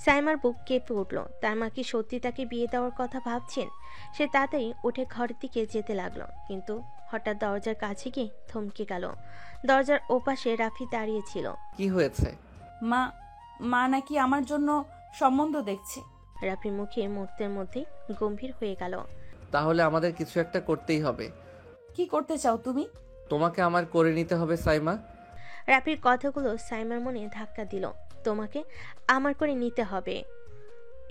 সাইমার বুক কেঁপে উঠল। তার মা কি সত্যি তাকে বিয়ে দেওয়ার কথা ভাবছেন? সে তাড়াতাড়ি উঠে ঘরের দিকে যেতে লাগলো, কিন্তু হঠাৎ দরজার কাছে গিয়ে থমকে গেল। দরজার ওপাশে রাফি দাঁড়িয়েছিল। কি হয়েছে? মা নাকি আমার জন্য সম্বন্ধ দেখছে। রাফির মুখে মুহূর্তের মধ্যেই গম্ভীর হয়ে গেল। তাহলে আমাদের কিছু একটা করতেই হবে। কি করতে চাও তুমি? তোমাকে আমার করে নিতে হবে সাইমা। রাফির কথাগুলো সাইমার মনে ধাক্কা দিল। তোমাকে আমার করে নিতে হবে।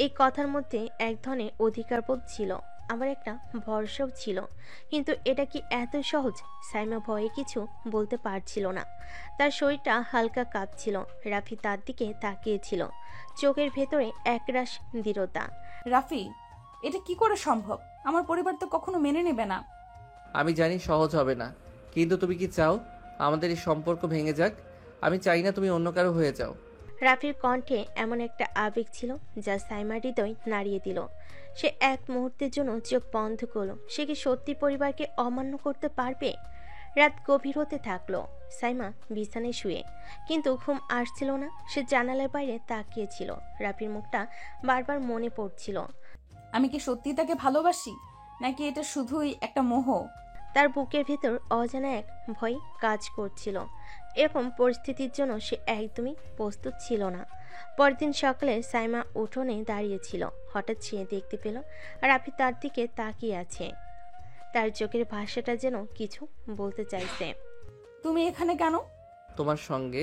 এই কথার মধ্যে এক ধরনের অধিকারবোধ ছিল, আবার একটা ভরসাও ছিল। কিন্তু এটা কি এত সহজ? সাইমা ভয়ে কিছু বলতে পারছিল না। তার শরীরটা হালকা কাঁপছিল। রাফি তার দিকে তাকিয়েছিল, চোখের ভেতরে একরাশ দৃঢ়তা। রাফি, এটা কি করে সম্ভব? আমার পরিবার তো কখনো মেনে নেবে না। আমি জানি সহজ হবে না, কিন্তু তুমি কি চাও আমাদের এই সম্পর্ক ভেঙে যাক? আমি চাই না তুমি অন্য কারো হয়ে যাও। রাফির কণ্ঠে এমন একটা আবেগ ছিল যা সাইমার হৃদয় নাড়িয়ে দিল। সে এক মুহূর্তের জন্য চোখ বন্ধ করলো। সে কি সত্যি পরিবারকে অমান্য করতে পারবে? রাত গভীর হতে থাকলো। সাইমা বিছানায় শুয়ে, কিন্তু ঘুম আসছিল না। সে জানালার বাইরে তাকিয়েছিল। রাফির মুখটা বারবার মনে পড়ছিল। আমি কি সত্যি তাকে ভালোবাসি, নাকি এটা শুধুই একটা মোহ? তার বুকের ভেতর অজানা এক ভয় কাজ করছিল। এরকম পরিস্থিতির জন্য সে একদমই প্রস্তুত ছিল না। পরদিন সকালে সাইমা উঠোনে দাঁড়িয়েছিল। হঠাৎ সে দেখতে পেল রাফি তার দিকে তাকিয়ে আছে। তার চোখের ভাষাটা যেন কিছু বলতে চাইছে। তুমি এখানে কেন? তোমার সঙ্গে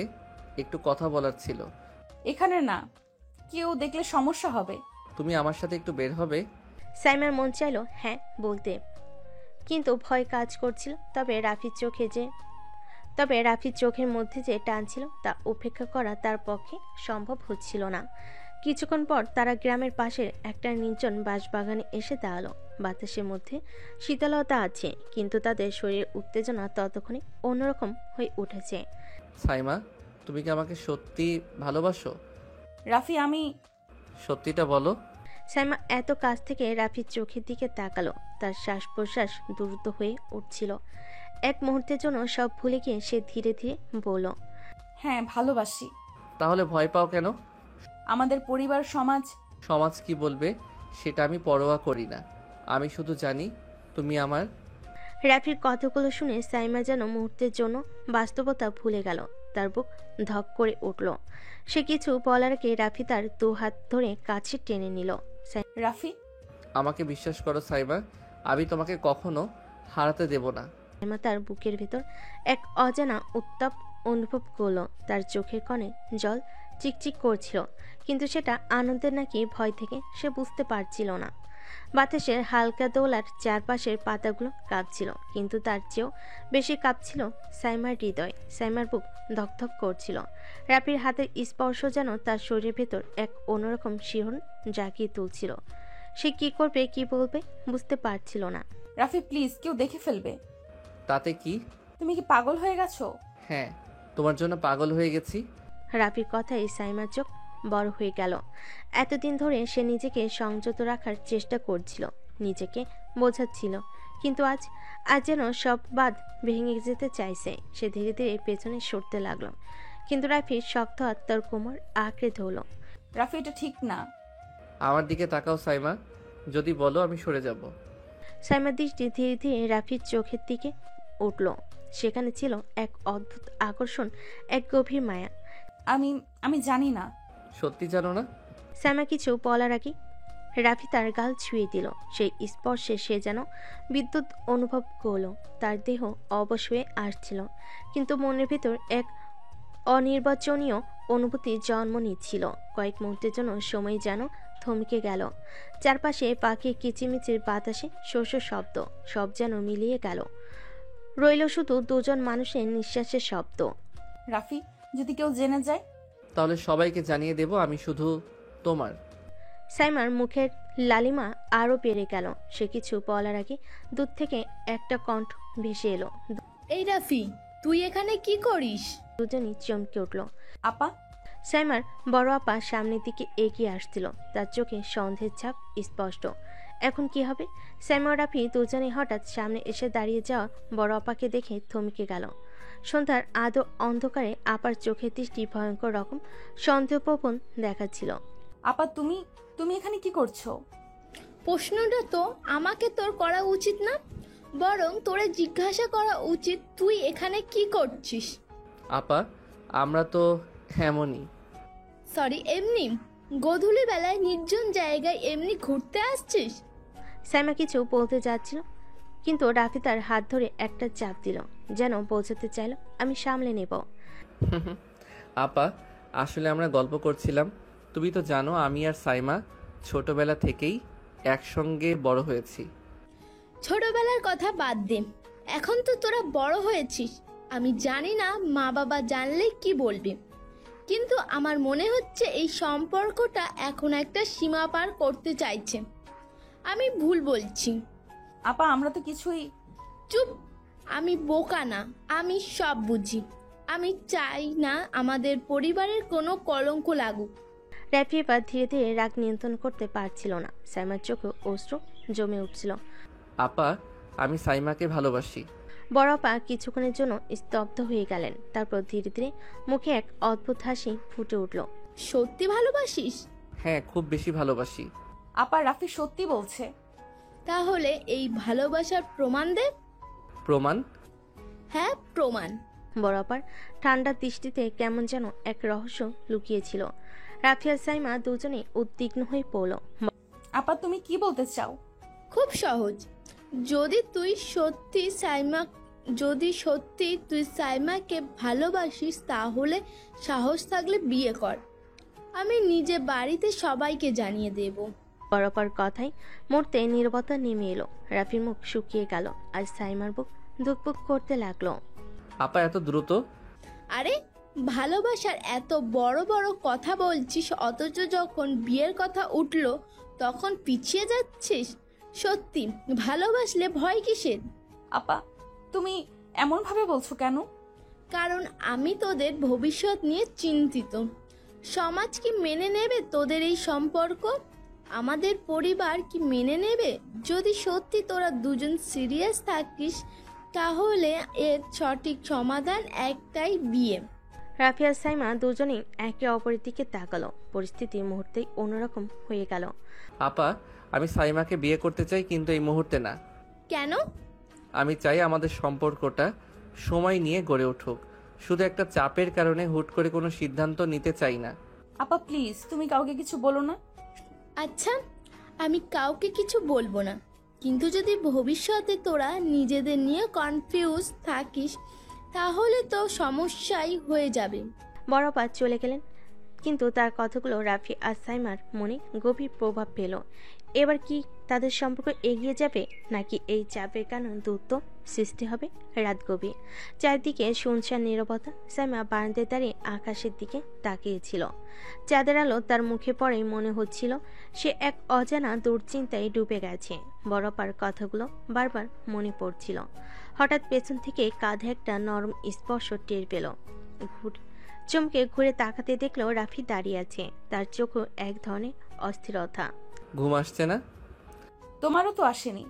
একটু কথা বলার ছিল। এখানে না, কেউ দেখলে সমস্যা হবে। তুমি আমার সাথে একটু বের হবে? সাইমার মন চাইলো হ্যাঁ বলতে, কিন্তু ভয় কাজ করছিল। তবে রাফির চোখের মধ্যে যে টান ছিল তা উপেক্ষা করা তার পক্ষে সম্ভব হচ্ছিল না। কিছুক্ষণ পর তারা গ্রামের পাশের একটা নির্জন বাঁশবাগানে এসে দাঁড়ালো। বাতাসের মধ্যে শীতলতা আছে, কিন্তু তাদের শরীরের উত্তেজনা ততক্ষণে অন্যরকম হয়ে উঠেছে। সাইমা, তুমি কি আমাকে সত্যি ভালোবাসো? রাফি, আমি সত্যিটা বলো। সাইমা এত কাছ থেকে রাফির চোখের দিকে তাকালো। তার শ্বাস প্রশ্বাস দ্রুত হয়ে উঠছিল। এক মুহূর্তের জন্য সব ভুলে গিয়ে সে ধীরে ধীরে বলল, হ্যাঁ ভালোবাসি। তাহলে ভয় পাও কেন? আমাদের পরিবার, সমাজ। সমাজ কি বলবে সেটা আমি পরোয়া করি না। আমি শুধু জানি তুমি আমার। রাফির কথাগুলো শুনে সাইমা যেন মুহূর্তের জন্য বাস্তবতা ভুলে গেল। তার বুক ধক করে উঠল। সে কিছু বলার আগে রাফি তার দু হাত ধরে কাছে টেনে নিল। রাফি, আমাকে বিশ্বাস করো সাইমা, আমি তোমাকে কখনো হারাতে দেব না। সাইমা তার বুকের ভেতর এক অজানা উত্তাপ অনুভব করলো। তার চোখের কোণে জল চিকচিক করছিল, কিন্তু সেটা আনন্দের নাকি ভয় থেকে সে বুঝতে পারছিল না। বাতাসের হালকা দোলার চারপাশের পাতাগুলো কাঁপছিল, কিন্তু তার চেয়েও বেশি কাঁপছিল সাইমার হৃদয়। সাইমার বুক ধকধক করছিল। রাফির হাতের স্পর্শ যেন তার শরীরের ভেতর এক অন্যরকম শিহরণ জাগিয়ে তুলছিল। সে কি করবে কি বলবে বুঝতে পারছিল না। রাফি প্লিজ, কেউ দেখে ফেলবে। তাতে কি? তুমি কি পাগল হয়ে গেছো? হ্যাঁ, তোমার জন্য পাগল হয়ে গেছি। রাফির কথায় সাইমার চোখ বড় হয়ে গেল। এতদিন ধরে সে নিজেকে সংযত রাখার চেষ্টা করছিল, নিজেকে বোঝাচ্ছিল, কিন্তু আজ যেন সব বাঁধ ভেঙে যেতে চাইছে। সে ধীরে ধীরে পেছনে সরতে লাগলো, কিন্তু রাফির শক্ত হাত তার কোমর আঁকড়ে ধরল। রাফি, এটা ঠিক না। আমার দিকে তাকাও সাইমা, যদি বলো আমি সরে যাব। সাইমার দৃষ্টি ধীরে ধীরে রাফির চোখের দিকে উঠল। সেখানে ছিল এক অদ্ভুত আকর্ষণ, এক গভীর মায়া। আমি জানি না। সত্যি জানো না? সাইমা কিছু বলার আগে রাফি তার গাল ছুঁয়ে দিল। সেই স্পর্শে সে যেন বিদ্যুৎ অনুভব করলো। তার দেহ অবশ হয়ে আসছিল, কিন্তু মনের ভেতর এক অনির্বাচনীয় অনুভূতি জন্ম নিচ্ছিল। কয়েক মুহূর্তের জন্য সময় যেন থমকে গেল। চারপাশে পাখির কিচিমিচির বাতাসে শস্য শব্দ, সব যেন মিলিয়ে গেল। রইল শুধু দুজন মানুষের নিঃশ্বাসের শব্দ। রাফি, যদি কেউ জেনে যায়? তাহলে সবাইকে জানিয়ে দেব আমি শুধু তোমার। সাইমার মুখের লালিমা আরো বেড়ে গেল। সে কিছু বলার আগে দূর থেকে একটা কণ্ঠ ভেসে এলো। এই রাফি, তুই এখানে কি করিস? দুজনই চমকে উঠল। আপা। সাইমার বড় আপা সামনের দিকে এগিয়ে আসছিল। তার চোখে সন্দেহের ছাপ স্পষ্ট। এখন কি হবে? সাইমা ও রাফি দুজনেই হঠাৎ সামনে এসে দাঁড়িয়ে যাওয়া বড় আপাকে দেখে থমকে গেল। সন্ধ্যার আদো অন্ধকারে আপার চোখের দৃষ্টি ভয়ঙ্কর রকম সন্দেহপ্রবণ দেখাচ্ছিল। আপা, তুমি এখানে কি করছো? প্রশ্নটা তো আমাকে তোর করা উচিত না, বরং তোরে জিজ্ঞাসা করা উচিত তুই এখানে কি করছিস। আপা, আমরা তো এমনই। সরি, এমনি? গধূলি বেলায় নির্জন জায়গায় এমনি ঘুরতে আসছিস? সাইমা কিছু বলতে যাচ্ছিল, কিন্তু রাফি তার হাত ধরে একটা চাপ দিল, যেন বোঝাতে চাইল আমি সামলে নেব। আপা, আসলে আমরা গল্প করছিলাম। তুমি তো জানো আমি আর সাইমা ছোটবেলা থেকেই একসঙ্গে বড় হয়েছি। ছোটবেলার কথা বাদ দে, এখন তো তোরা বড় হয়েছিস। আমি জানি না মা বাবা জানলে কি বলবে, কিন্তু আমার মনে হচ্ছে এই সম্পর্কটা এখন একটা সীমা পার করতে চাইছে। আমি ভুল বলছি? আপা আমরা তো কিছুই। চুপ! আমি বোকা না, আমি সব বুঝি। আমি চাই না আমাদের পরিবারের কোনো কলঙ্ক লাগুক। রাফি এবার ধীরে ধীরে রাগ নিয়ন্ত্রণ করতে পারছিল না। সাইমার চোখে অশ্রু জমে উঠছিল। আপা, আমি সাইমাকে ভালোবাসি। বড় আপা কিছুক্ষণের জন্য স্তব্ধ হয়ে গেলেন, তারপর ধীরে ধীরে মুখে এক অদ্ভুত হাসি ফুটে উঠল। সত্যি ভালোবাসিস? হ্যাঁ, খুব বেশি ভালোবাসি। আপা রাফি সত্যি বলছে। তাহলে এই ভালোবাসার প্রমাণ দে। প্রমাণ? হ্যাঁ, প্রমাণ। বড় আপার ঠান্ডা দৃষ্টিতে কেমন যেন এক রহস্য লুকিয়েছিল। রাফি আর সাইমা দুজনেই উদ্বিগ্ন হয়ে পড়ল। আপা তুমি কি বলতে চাও? খুব সহজ। যদি সত্যি তুই সাইমাকে ভালোবাসিস, তাহলে সাহস থাকলে বিয়ে কর। আমি নিজে বাড়িতে সবাইকে জানিয়ে দেব। বড় আপার কথায় মুহূর্তে নীরবতা নেমে এলো। রাফির মুখ শুকিয়ে গেল আর সাইমার বুক ধুকপুক করতে লাগলো। আপা এত দ্রুত? আরে, ভালোবাসার এত বড় বড় কথা বলছিস, অথচ যখন বিয়ের কথা উঠলো তখন পিছিয়ে যাচ্ছিস। সত্যি ভালোবাসলে ভয় কিসের? আপা তুমি এমন ভাবে বলছো কেন? কারণ আমি তোদের ভবিষ্যৎ নিয়ে চিন্তিত। সমাজ কি মেনে নেবে তোদের এই সম্পর্ক? আমাদের পরিবার কি মেনে নেবে? যদি সত্যি তোরা দুজন সিরিয়াস থাকিস, তাহলে এর সঠিক সমাধান একটাই, বিয়ে। রাফি আর সাইমা দুজনেই একে অপরের দিকে তাকালো। পরিস্থিতি মুহূর্তেই অন্যরকম হয়ে গেল। আপা, আমি সাইমাকে বিয়ে করতে চাই, কিন্তু এই মুহূর্তে না। কেন? আমি চাই আমাদের সম্পর্কটা সময় নিয়ে গড়ে উঠুক। শুধু একটা চাপের কারণে হুট করে কোনো সিদ্ধান্ত নিতে চাই না। আপা প্লিজ তুমি কাউকে কিছু বলো না। আচ্ছা, আমি কাউকে কিছু বলবো না, কিন্তু যদি ভবিষ্যতে তোরা নিজেদের নিয়ে কনফিউজ থাকিস, তাহলে তো সমস্যাই হয়ে যাবে। বড় আপা চলে গেলেন, কিন্তু তার কথাগুলো রাফি আর সাইমার মনে গভীর প্রভাব পেল। এবার কি তাদের সম্পর্ক এগিয়ে যাবে, নাকি এই চাপের কারণে দূরত্ব সৃষ্টি হবে? রাত গভীর, চারদিকে শুনশান নীরবতা। সাইমা বারান্দায় দাঁড়িয়ে আকাশের দিকে তাকিয়েছিল। চাঁদের আলো তার মুখে পড়েই মনে হচ্ছিল সে এক অজানা দুশ্চিন্তায় ডুবে গেছে। বড় আপার কথাগুলো বারবার মনে পড়ছিল। হঠাৎ পেছন থেকে কাঁধে একটা নরম স্পর্শ টের পেল। চমকে ঘুরে তাকাতে দেখলো রাফি দাঁড়িয়ে আছে, তার চোখও এক ধরনের অস্থিরতা। ঘুম আসছে না? তোমারও তো আসেনি।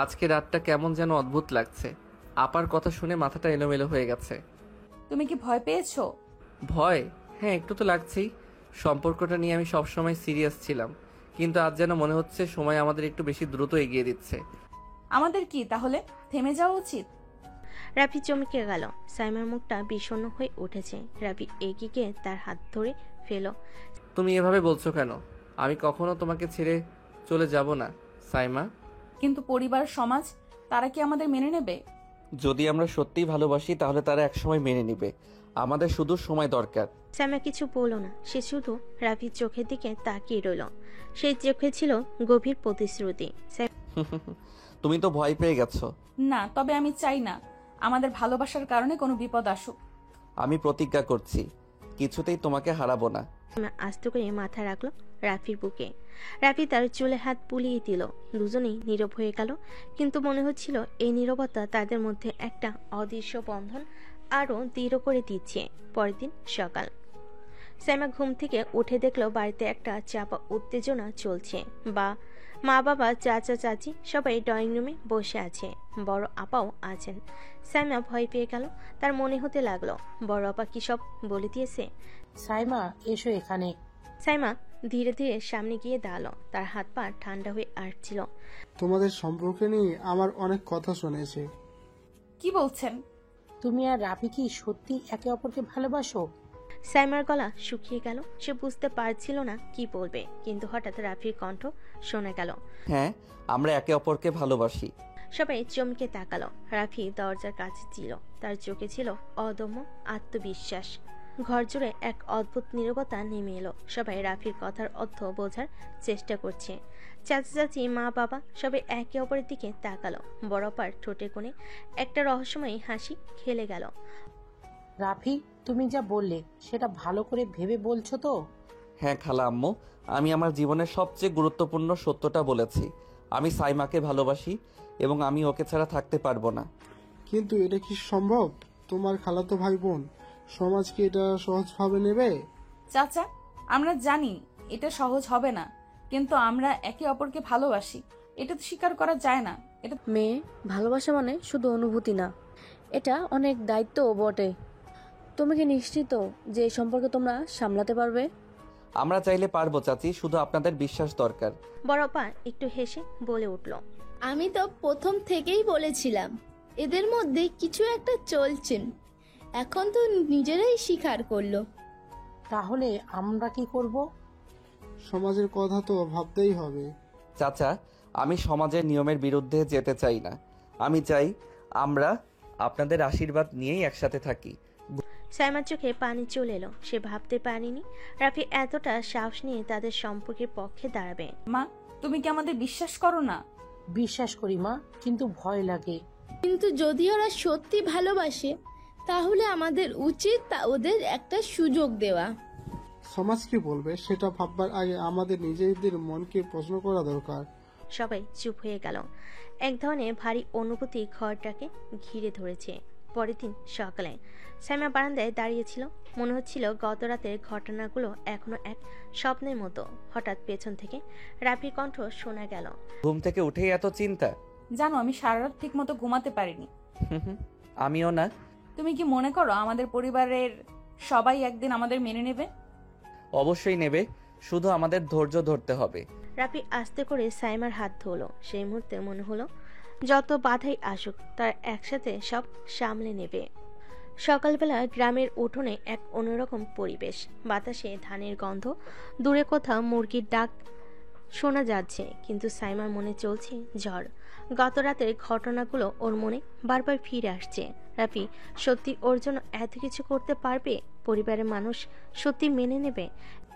আজকে রাতটা কেমন যেন অদ্ভুত লাগছে। আপার কথা শুনে মাথাটা এলোমেলো হয়ে গেছে। তুমি কি ভয় পেয়েছো? ভয়? হ্যাঁ, একটু তো লাগছেই। সম্পর্কটা নিয়ে আমি সবসময় সিরিয়াস ছিলাম, কিন্তু আজ যেন মনে হচ্ছে সময় আমাদের একটু বেশি দ্রুত এগিয়ে দিচ্ছে। আমাদের কি তাহলে থেমে যাওয়া উচিত? রাফি চমকে গেল। সাইমার মুখটা বিষণ্ণ হয়ে উঠেছে। রাফি এগিয়ে গিয়ে তার হাত ধরে ফেল। তুমি এভাবে বলছো কেন? আমি কখনো তোমাকে ছেড়ে চলে যাব না সাইমা। কিন্তু পরিবার সমাজ তারা কি আমাদের মেনে নেবে? যদি আমরা সত্যিই ভালোবাসি তাহলে তারা একসময় মেনে নেবে। আমাদের শুধু সময় দরকার। সাইমা কিছু বলল না, সে শুধু রাফির চোখের দিকে তাকিয়ে রইল। সেই চোখে ছিল গভীর প্রতিশ্রুতি। তুমি তো ভয় পেয়ে গেছো। না, তবে আমি চাই না আমাদের ভালোবাসার কারণে কোনো বিপদ আসুক। আমি প্রতিজ্ঞা করছি কিছুতেই তোমাকে হারাবো না। সাইমা আস্ত করে মাথা রাখলো রাফির বুকে। রাফি তার চুলে হাত বুলিয়ে দিল। দুজনেই নীরব হয়ে গেল, কিন্তু মনে হচ্ছিল এই নীরবতা তাদের মধ্যে একটা অদৃশ্য বন্ধন আরও দৃঢ় করে দিচ্ছে। পরের দিন সকাল, সাইমা ঘুম থেকে উঠে দেখলো বাড়িতে একটা চাপা উত্তেজনা চলছে। মা বাবা, চাচা চাচি সবাই ড্রয়িং রুমে বসে আছে। বড় আপাও আছেন। সাইমা ভয় পেয়ে গেল। তার মনে হতে লাগলো বড় আপা কি সব বলে দিয়েছে। সাইমা, এসো এখানে। সাইমা ধীরে ধীরে সামনে গিয়ে দাঁড়ালো। তার হাত পা ঠান্ডা হয়ে আসছিল। তোমাদের সম্পর্কে নিয়ে আমার অনেক কথা শুনেছি। কি বলছেন? তুমি আর রাফি কি সত্যি একে অপরকে ভালোবাসো? সাইমার গলা শুকিয়ে গেল। সে বুঝতে পারছিল না কি বলবে, কিন্তু হঠাৎ রাফির কণ্ঠ শোনা গেল। হ্যাঁ, আমরা একে অপরকে ভালোবাসি। সবাই চমকে তাকালো। রাফি দরজার কাছে ছিল, তার চোখে ছিল অদম্য আত্মবিশ্বাস। ঘর জুড়ে এক অদ্ভুত নীরবতা নেমে এলো। সবাই রাফির কথার অর্থ বোঝার চেষ্টা করছে। চাচা চাচি, মা বাবা সবাই একে অপরের দিকে তাকালো। বড়পার ঠোঁটে কোণে একটা রহস্যময়ী হাসি খেলে গেল। রাফি, তুমি যা বললে সেটা ভালো করে ভেবে বলছো তো? হ্যাঁ খালা আম্মু, আমি আমার জীবনের সবচেয়ে গুরুত্বপূর্ণ সত্যটা বলেছি। আমি সাইমাকে ভালোবাসি এবং আমি ওকে ছাড়া থাকতে পারবো না। কিন্তু এটা কি সম্ভব? তোমার খালাতো ভাই বোন, সমাজ কি এটা সহজভাবে নেবে? চাচা, আমরা জানি এটা সহজ হবে না, কিন্তু আমরা একে অপরকে ভালোবাসি, এটা তো স্বীকার করা যায় না। এটা মেয়ে, ভালোবাসা মানে শুধু অনুভূতি না, এটা অনেক দায়িত্বও বটে। তুমি কি নিশ্চিত যে এই সম্পর্কে তোমরা সামলাতে পারবে? আমরা চাইলে পারবো চাচি, শুধু আপনাদের বিশ্বাস দরকার। বড়পা একটু হেসে বলে উঠল। আমি তো প্রথম থেকেই বলেছিলাম এদের মধ্যে কিছু একটা চলছে, এখন তো নিজেরাই স্বীকার করলো। তাহলে আমরা কি করব? সমাজের কথা তো ভাবতেই হবে। চাচা, আমি সমাজের নিয়মের বিরুদ্ধে যেতে চাই না। আমি চাই আমরা আপনাদের আশীর্বাদ নিয়েই একসাথে থাকি। সাইমার চোখে পানি চলে এলো। সে ভাবতে পারেনি রাফি এতটা সাহস নিয়ে তাদের সম্পর্কের পক্ষে দাঁড়াবে। মা, তুমি কি আমাদের বিশ্বাস করো না? বিশ্বাস করি মা, কিন্তু ভয় লাগে। কিন্তু যদি ওরা সত্যি ভালোবাসে তাহলে আমাদের উচিত ওদের একটা সুযোগ দেওয়া। সমাজ কি বলবে সেটা ভাববার আগে আমাদের নিজেদের মনকে প্রশ্ন করা দরকার। সবাই চুপ হয়ে গেল। এক ধরনের ভারী অনুভূতি ঘরটাকে ঘিরে ধরেছে। পরের দিন সকালে সাইমা বারান্দায় দাঁড়িয়েছিল। মনে হচ্ছিল গত রাতের ঘটনাগুলো এখনো এক স্বপ্নের মতো। হঠাৎ পেছন থেকে রাফির কণ্ঠ শোনা গেল। ঘুম থেকে উঠেই এত চিন্তা? জানো, আমি সারা রাত ঠিক মতো ঘুমাতে পারিনি। আমিও না। তুমি কি মনে করো আমাদের পরিবারের সবাই একদিন আমাদের মেনে নেবে? অবশ্যই নেবে, শুধু আমাদের ধৈর্য ধরতে হবে। রাফি আস্তে করে সাইমার হাত ধরলো। সেই মুহূর্তে মনে হলো যত বাধাই আসুক তার একসাথে সব সামলে নেবে। সকালবেলা গ্রামের উঠোনে এক অন্যরকম পরিবেশ। বাতাসে ধানের গন্ধ, দূরে কোথাও মুরগির ডাক শোনা যাচ্ছে, কিন্তু সাইমার মনে চলছে ঝড়। গত রাতের ঘটনাগুলো ওর মনে বারবার ফিরে আসছে। রাফি সত্যি ওর জন্য এত কিছু করতে পারবে? পরিবারের মানুষ সত্যি মেনে নেবে?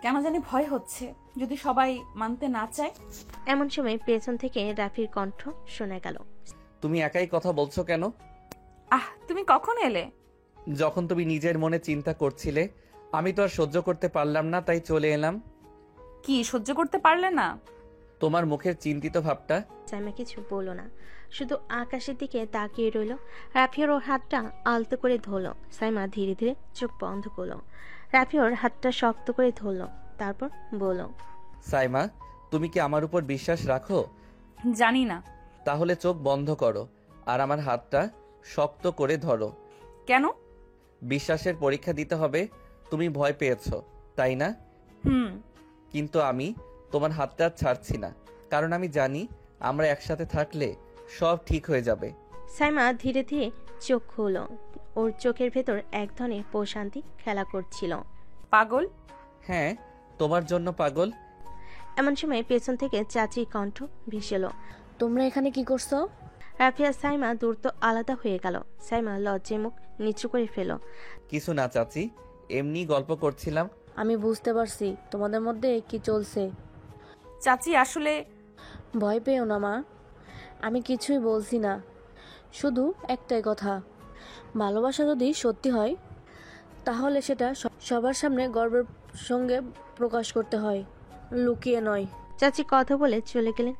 কেন জানি ভয় হচ্ছে, যদি সবাই মানতে না চায়। এমন সময় পেছন থেকে রাফির কণ্ঠ শোনা গেল। তুমি একাই কথা বলছো কেন? তুমি কখন এলে? যখন তুমি নিজের মনে চিন্তা করছিলে, আমি তো আর সহ্য করতে পারলাম না, তাই চলে এলাম। কি সহ্য করতে পারলে না? তোমার মুখের চিন্তিত ভাবটা। সাইমা কিছু বলল না, শুধু আকাশের দিকে তাকিয়ে রইল। রাফি ওর হাতটা আলতো করে ধরলো। সাইমা ধীরে ধীরে চোখ বন্ধ করলো। রাফি ওর হাতটা শক্ত করে ধরলো, তারপর বলল, সাইমা, তুমি কি আমার উপর বিশ্বাস রাখো? জানি না। তাহলে চোখ বন্ধ করো আর আমার হাতটা শক্ত করে ধরো। কেন? বিশ্বাসের পরীক্ষা দিতে হবে। তুমি ভয় পেয়েছো, তাই না? কিন্তু আমি তোমার হাতটা ছাড়ছি না, কারণ আমি জানি আমরা একসাথে থাকলে সব ঠিক হয়ে যাবে। সাইমা ধীরে ধীরে চোখ খুলল। ওর চোখের ভেতর এক ধরনের প্রশান্তি খেলা করছিল। পাগল? হ্যাঁ, তোমার জন্য পাগল। এমন সময় পেছন থেকে চাচির কণ্ঠ ভেসে এলো। তোমরা এখানে কি করছো? রাফি আর সাইমা দ্রুত আলাদা হয়ে গেল। সাইমা লজ্জায় মুখ নিচু করে ফেল। কিছু না চাচি, এমনি গল্প করছিলাম। আমি বুঝতে পারছি তোমাদের মধ্যে কি চলছে। চাচি আসলে ভয় পেও না মা, আমি কিছুই বলছি না, শুধু একটাই কথা, ভালোবাসা যদি সত্যি হয় তাহলে সেটা সবার সামনে গর্বের সঙ্গে প্রকাশ করতে হয়, লুকিয়ে নয়। চাচি কথা বলে চলে গেলেন,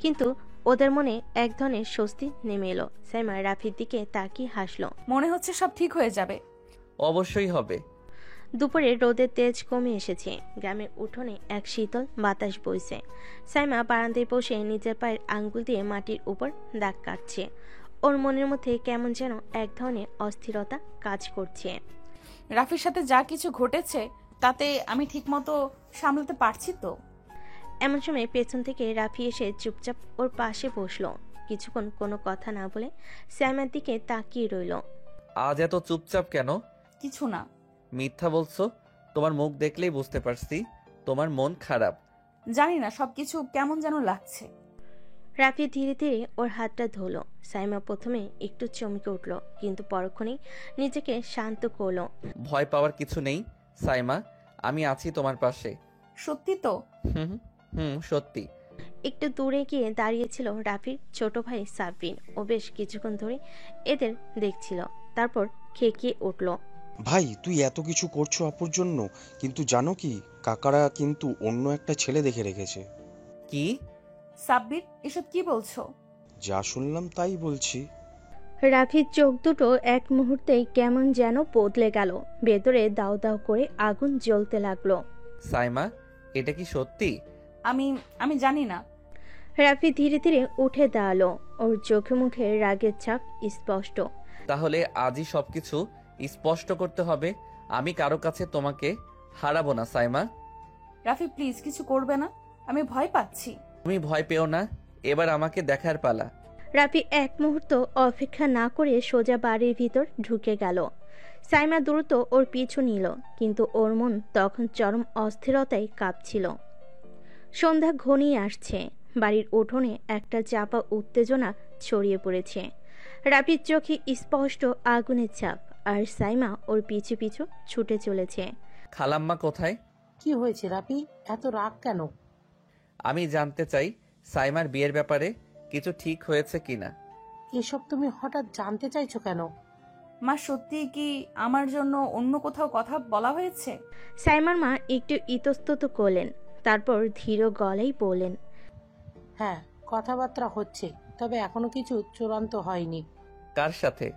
কিন্তু ওদের মনে এক ধরনের স্বস্তি নেমে এলো। সাইমা রাফির দিকে তাকিয়ে হাসলো। মনে হচ্ছে সব ঠিক হয়ে যাবে। অবশ্যই হবে। দুপুরে রোদের তেজ কমে এসেছে। গ্রামের উঠোনে এক শীতল বাতাস বইছে। সাইমা বারান্দায় বসে নিজের পায়ের আঙ্গুল দিয়ে মাটির উপর দাগ কাটছে। ওর মনের মধ্যে কেমন যেন এক ধরনের অস্থিরতা কাজ করছে। রাফির সাথে যা কিছু ঘটেছে তাতে আমি ঠিকমতো সামলাতে পারছি তো? এমন সময় পেছন থেকে রাফি এসে চুপচাপ ওর পাশে বসলো। কিছুক্ষণ কোনো কথা না বলে সাইমার দিকে তাকিয়ে রইল। আজ এত চুপচাপ কেন? কিছু না। মিথ্যা বলছো? তোমার মুখ দেখলেই বুঝতে পারছি তোমার মন খারাপ। জানি না, সবকিছু কেমন যেন লাগছে। রাফি ধীরে ধীরে ওর হাতটা ধরলো। সাইমা প্রথমে একটু চমকে উঠল, কিন্তু পরক্ষণেই নিজেকে শান্ত করলো। ভয় পাওয়ার কিছু নেই সাইমা, আমি আছি তোমার পাশে। সত্যি তো? হুম হুম, সত্যি। একটু দূরে গিয়ে দাঁড়িয়েছিল রাফির ছোট ভাই সাবরিন। ও বেশ কিছুক্ষণ ধরে এদের দেখছিল, তারপর খেকিয়ে উঠল। ভাই, তুই এত কিছু করছো আপুর জন্য, কিন্তু জানো কি, কাকারা কিন্তু অন্য একটা ছেলে দেখে রেখেছে। কি? সাব্বির, এসব কি বলছো? যা শুনলাম তাই বলছি। রাফির চোখ দুটো এক মুহূর্তেই কেমন যেন বদলে গেল, ভেতরে দাও দাও করে আগুন জ্বলতে লাগলো। সাইমা, এটা কি সত্যি? আমি জানি না। রাফি ধীরে ধীরে উঠে দাঁড়ালো, ওর চোখে মুখে রাগের ছাপ স্পষ্ট। তাহলে আজই সবকিছু স্পষ্ট করতে হবে। আমি কারো কাছে তোমাকে হারাবো না সাইমা। রাফি প্লিজ, কিছু করবে না, আমি ভয় পাচ্ছি। তুমি ভয় পেও না, এবার আমাকে দেখার পালা। রাফি এক মুহূর্ত অপেক্ষা না করে সোজা বাড়ির ভিতর ঢুকে গেল। সাইমা দ্রুত ওর পিছু নিল, কিন্তু ওর মন তখন চরম অস্থিরতায় কাঁপছিল। সন্ধ্যা ঘনিয়ে আসছে, বাড়ির উঠোনে একটা চাপা উত্তেজনা ছড়িয়ে পড়েছে। রাফির চোখে স্পষ্ট আগুনের ছাপ, আর সাইমা ওর পিছু পিছু ছুটে চলেছে। খালাম্মা কোথায়? কি হয়েছে রাফি, এত রাগ কেন? আমি জানতে চাই সাইমার বিয়ের ব্যাপারে কিছু ঠিক হয়েছে কিনা। এসব তুমি হঠাৎ জানতে চাইছো কেন? মা, সত্যি কি আমার জন্য অন্য কোথাও কথা বলা হয়েছে? সাইমার মা একটু ইতস্তত করলেন, তারপর ধীর গলায় বললেন, হ্যাঁ, কথাবার্তা হচ্ছে, তবে এখনো কিছু চূড়ান্ত হয়নি। কার সাথে?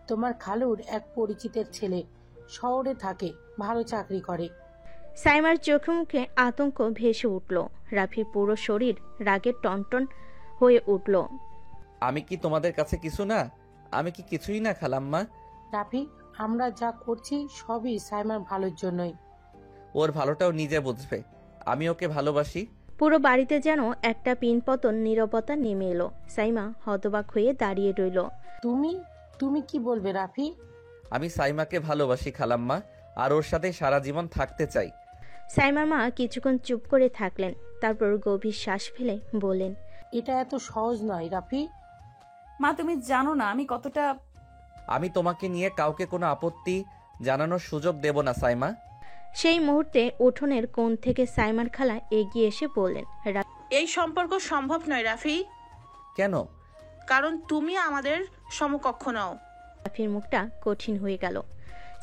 তোমার খালুর এক পরিচিতের ছেলে, শহরে থাকে, ভালো চাকরি করে। সাইমার চোখে মুখে আতঙ্ক ভেসে উঠল। রাফির পুরো শরীর রাগে টনটন হয়ে উঠল। আমি কি তোমাদের কাছে কিছু না? আমি কি কিছুই না খালাম্মা? রাফি, আমরা যা করছি সবই সাইমার ভালোর জন্যই। ওর ভালোটাও নিজে বুঝবে। আমি ওকে ভালোবাসি। পুরো বাড়িতে যেন একটা পিনপতন নীরবতা নেমে এলো। সাইমা হতবাক হয়ে দাঁড়িয়ে রইল। তুমি তুমি কি বলবে রাফি? আমি সাইমাকে ভালোবাসি খালাম্মা, আর ওর সাথে সারা জীবন থাকতে চাই। সাইমার মা কিছুক্ষণ চুপ করে থাকলেন, তারপর গভীর শ্বাস ফেলে বললেন, এটা এত সহজ নয় রাফি। মা, তুমি জানো না আমি কতটা। আমি তোমাকে নিয়ে কাউকে কোনো আপত্তি জানানোর সুযোগ দেব না সাইমা। সেই মুহূর্তে উঠোনের কোণ থেকে সাইমার খালা এগিয়ে এসে বললেন, এই সম্পর্ক সম্ভব নয় রাফি, কেন? কারণ তুমি আমাদের সমকক্ষ নও। রাফির মুখটা কঠিন হয়ে গেল।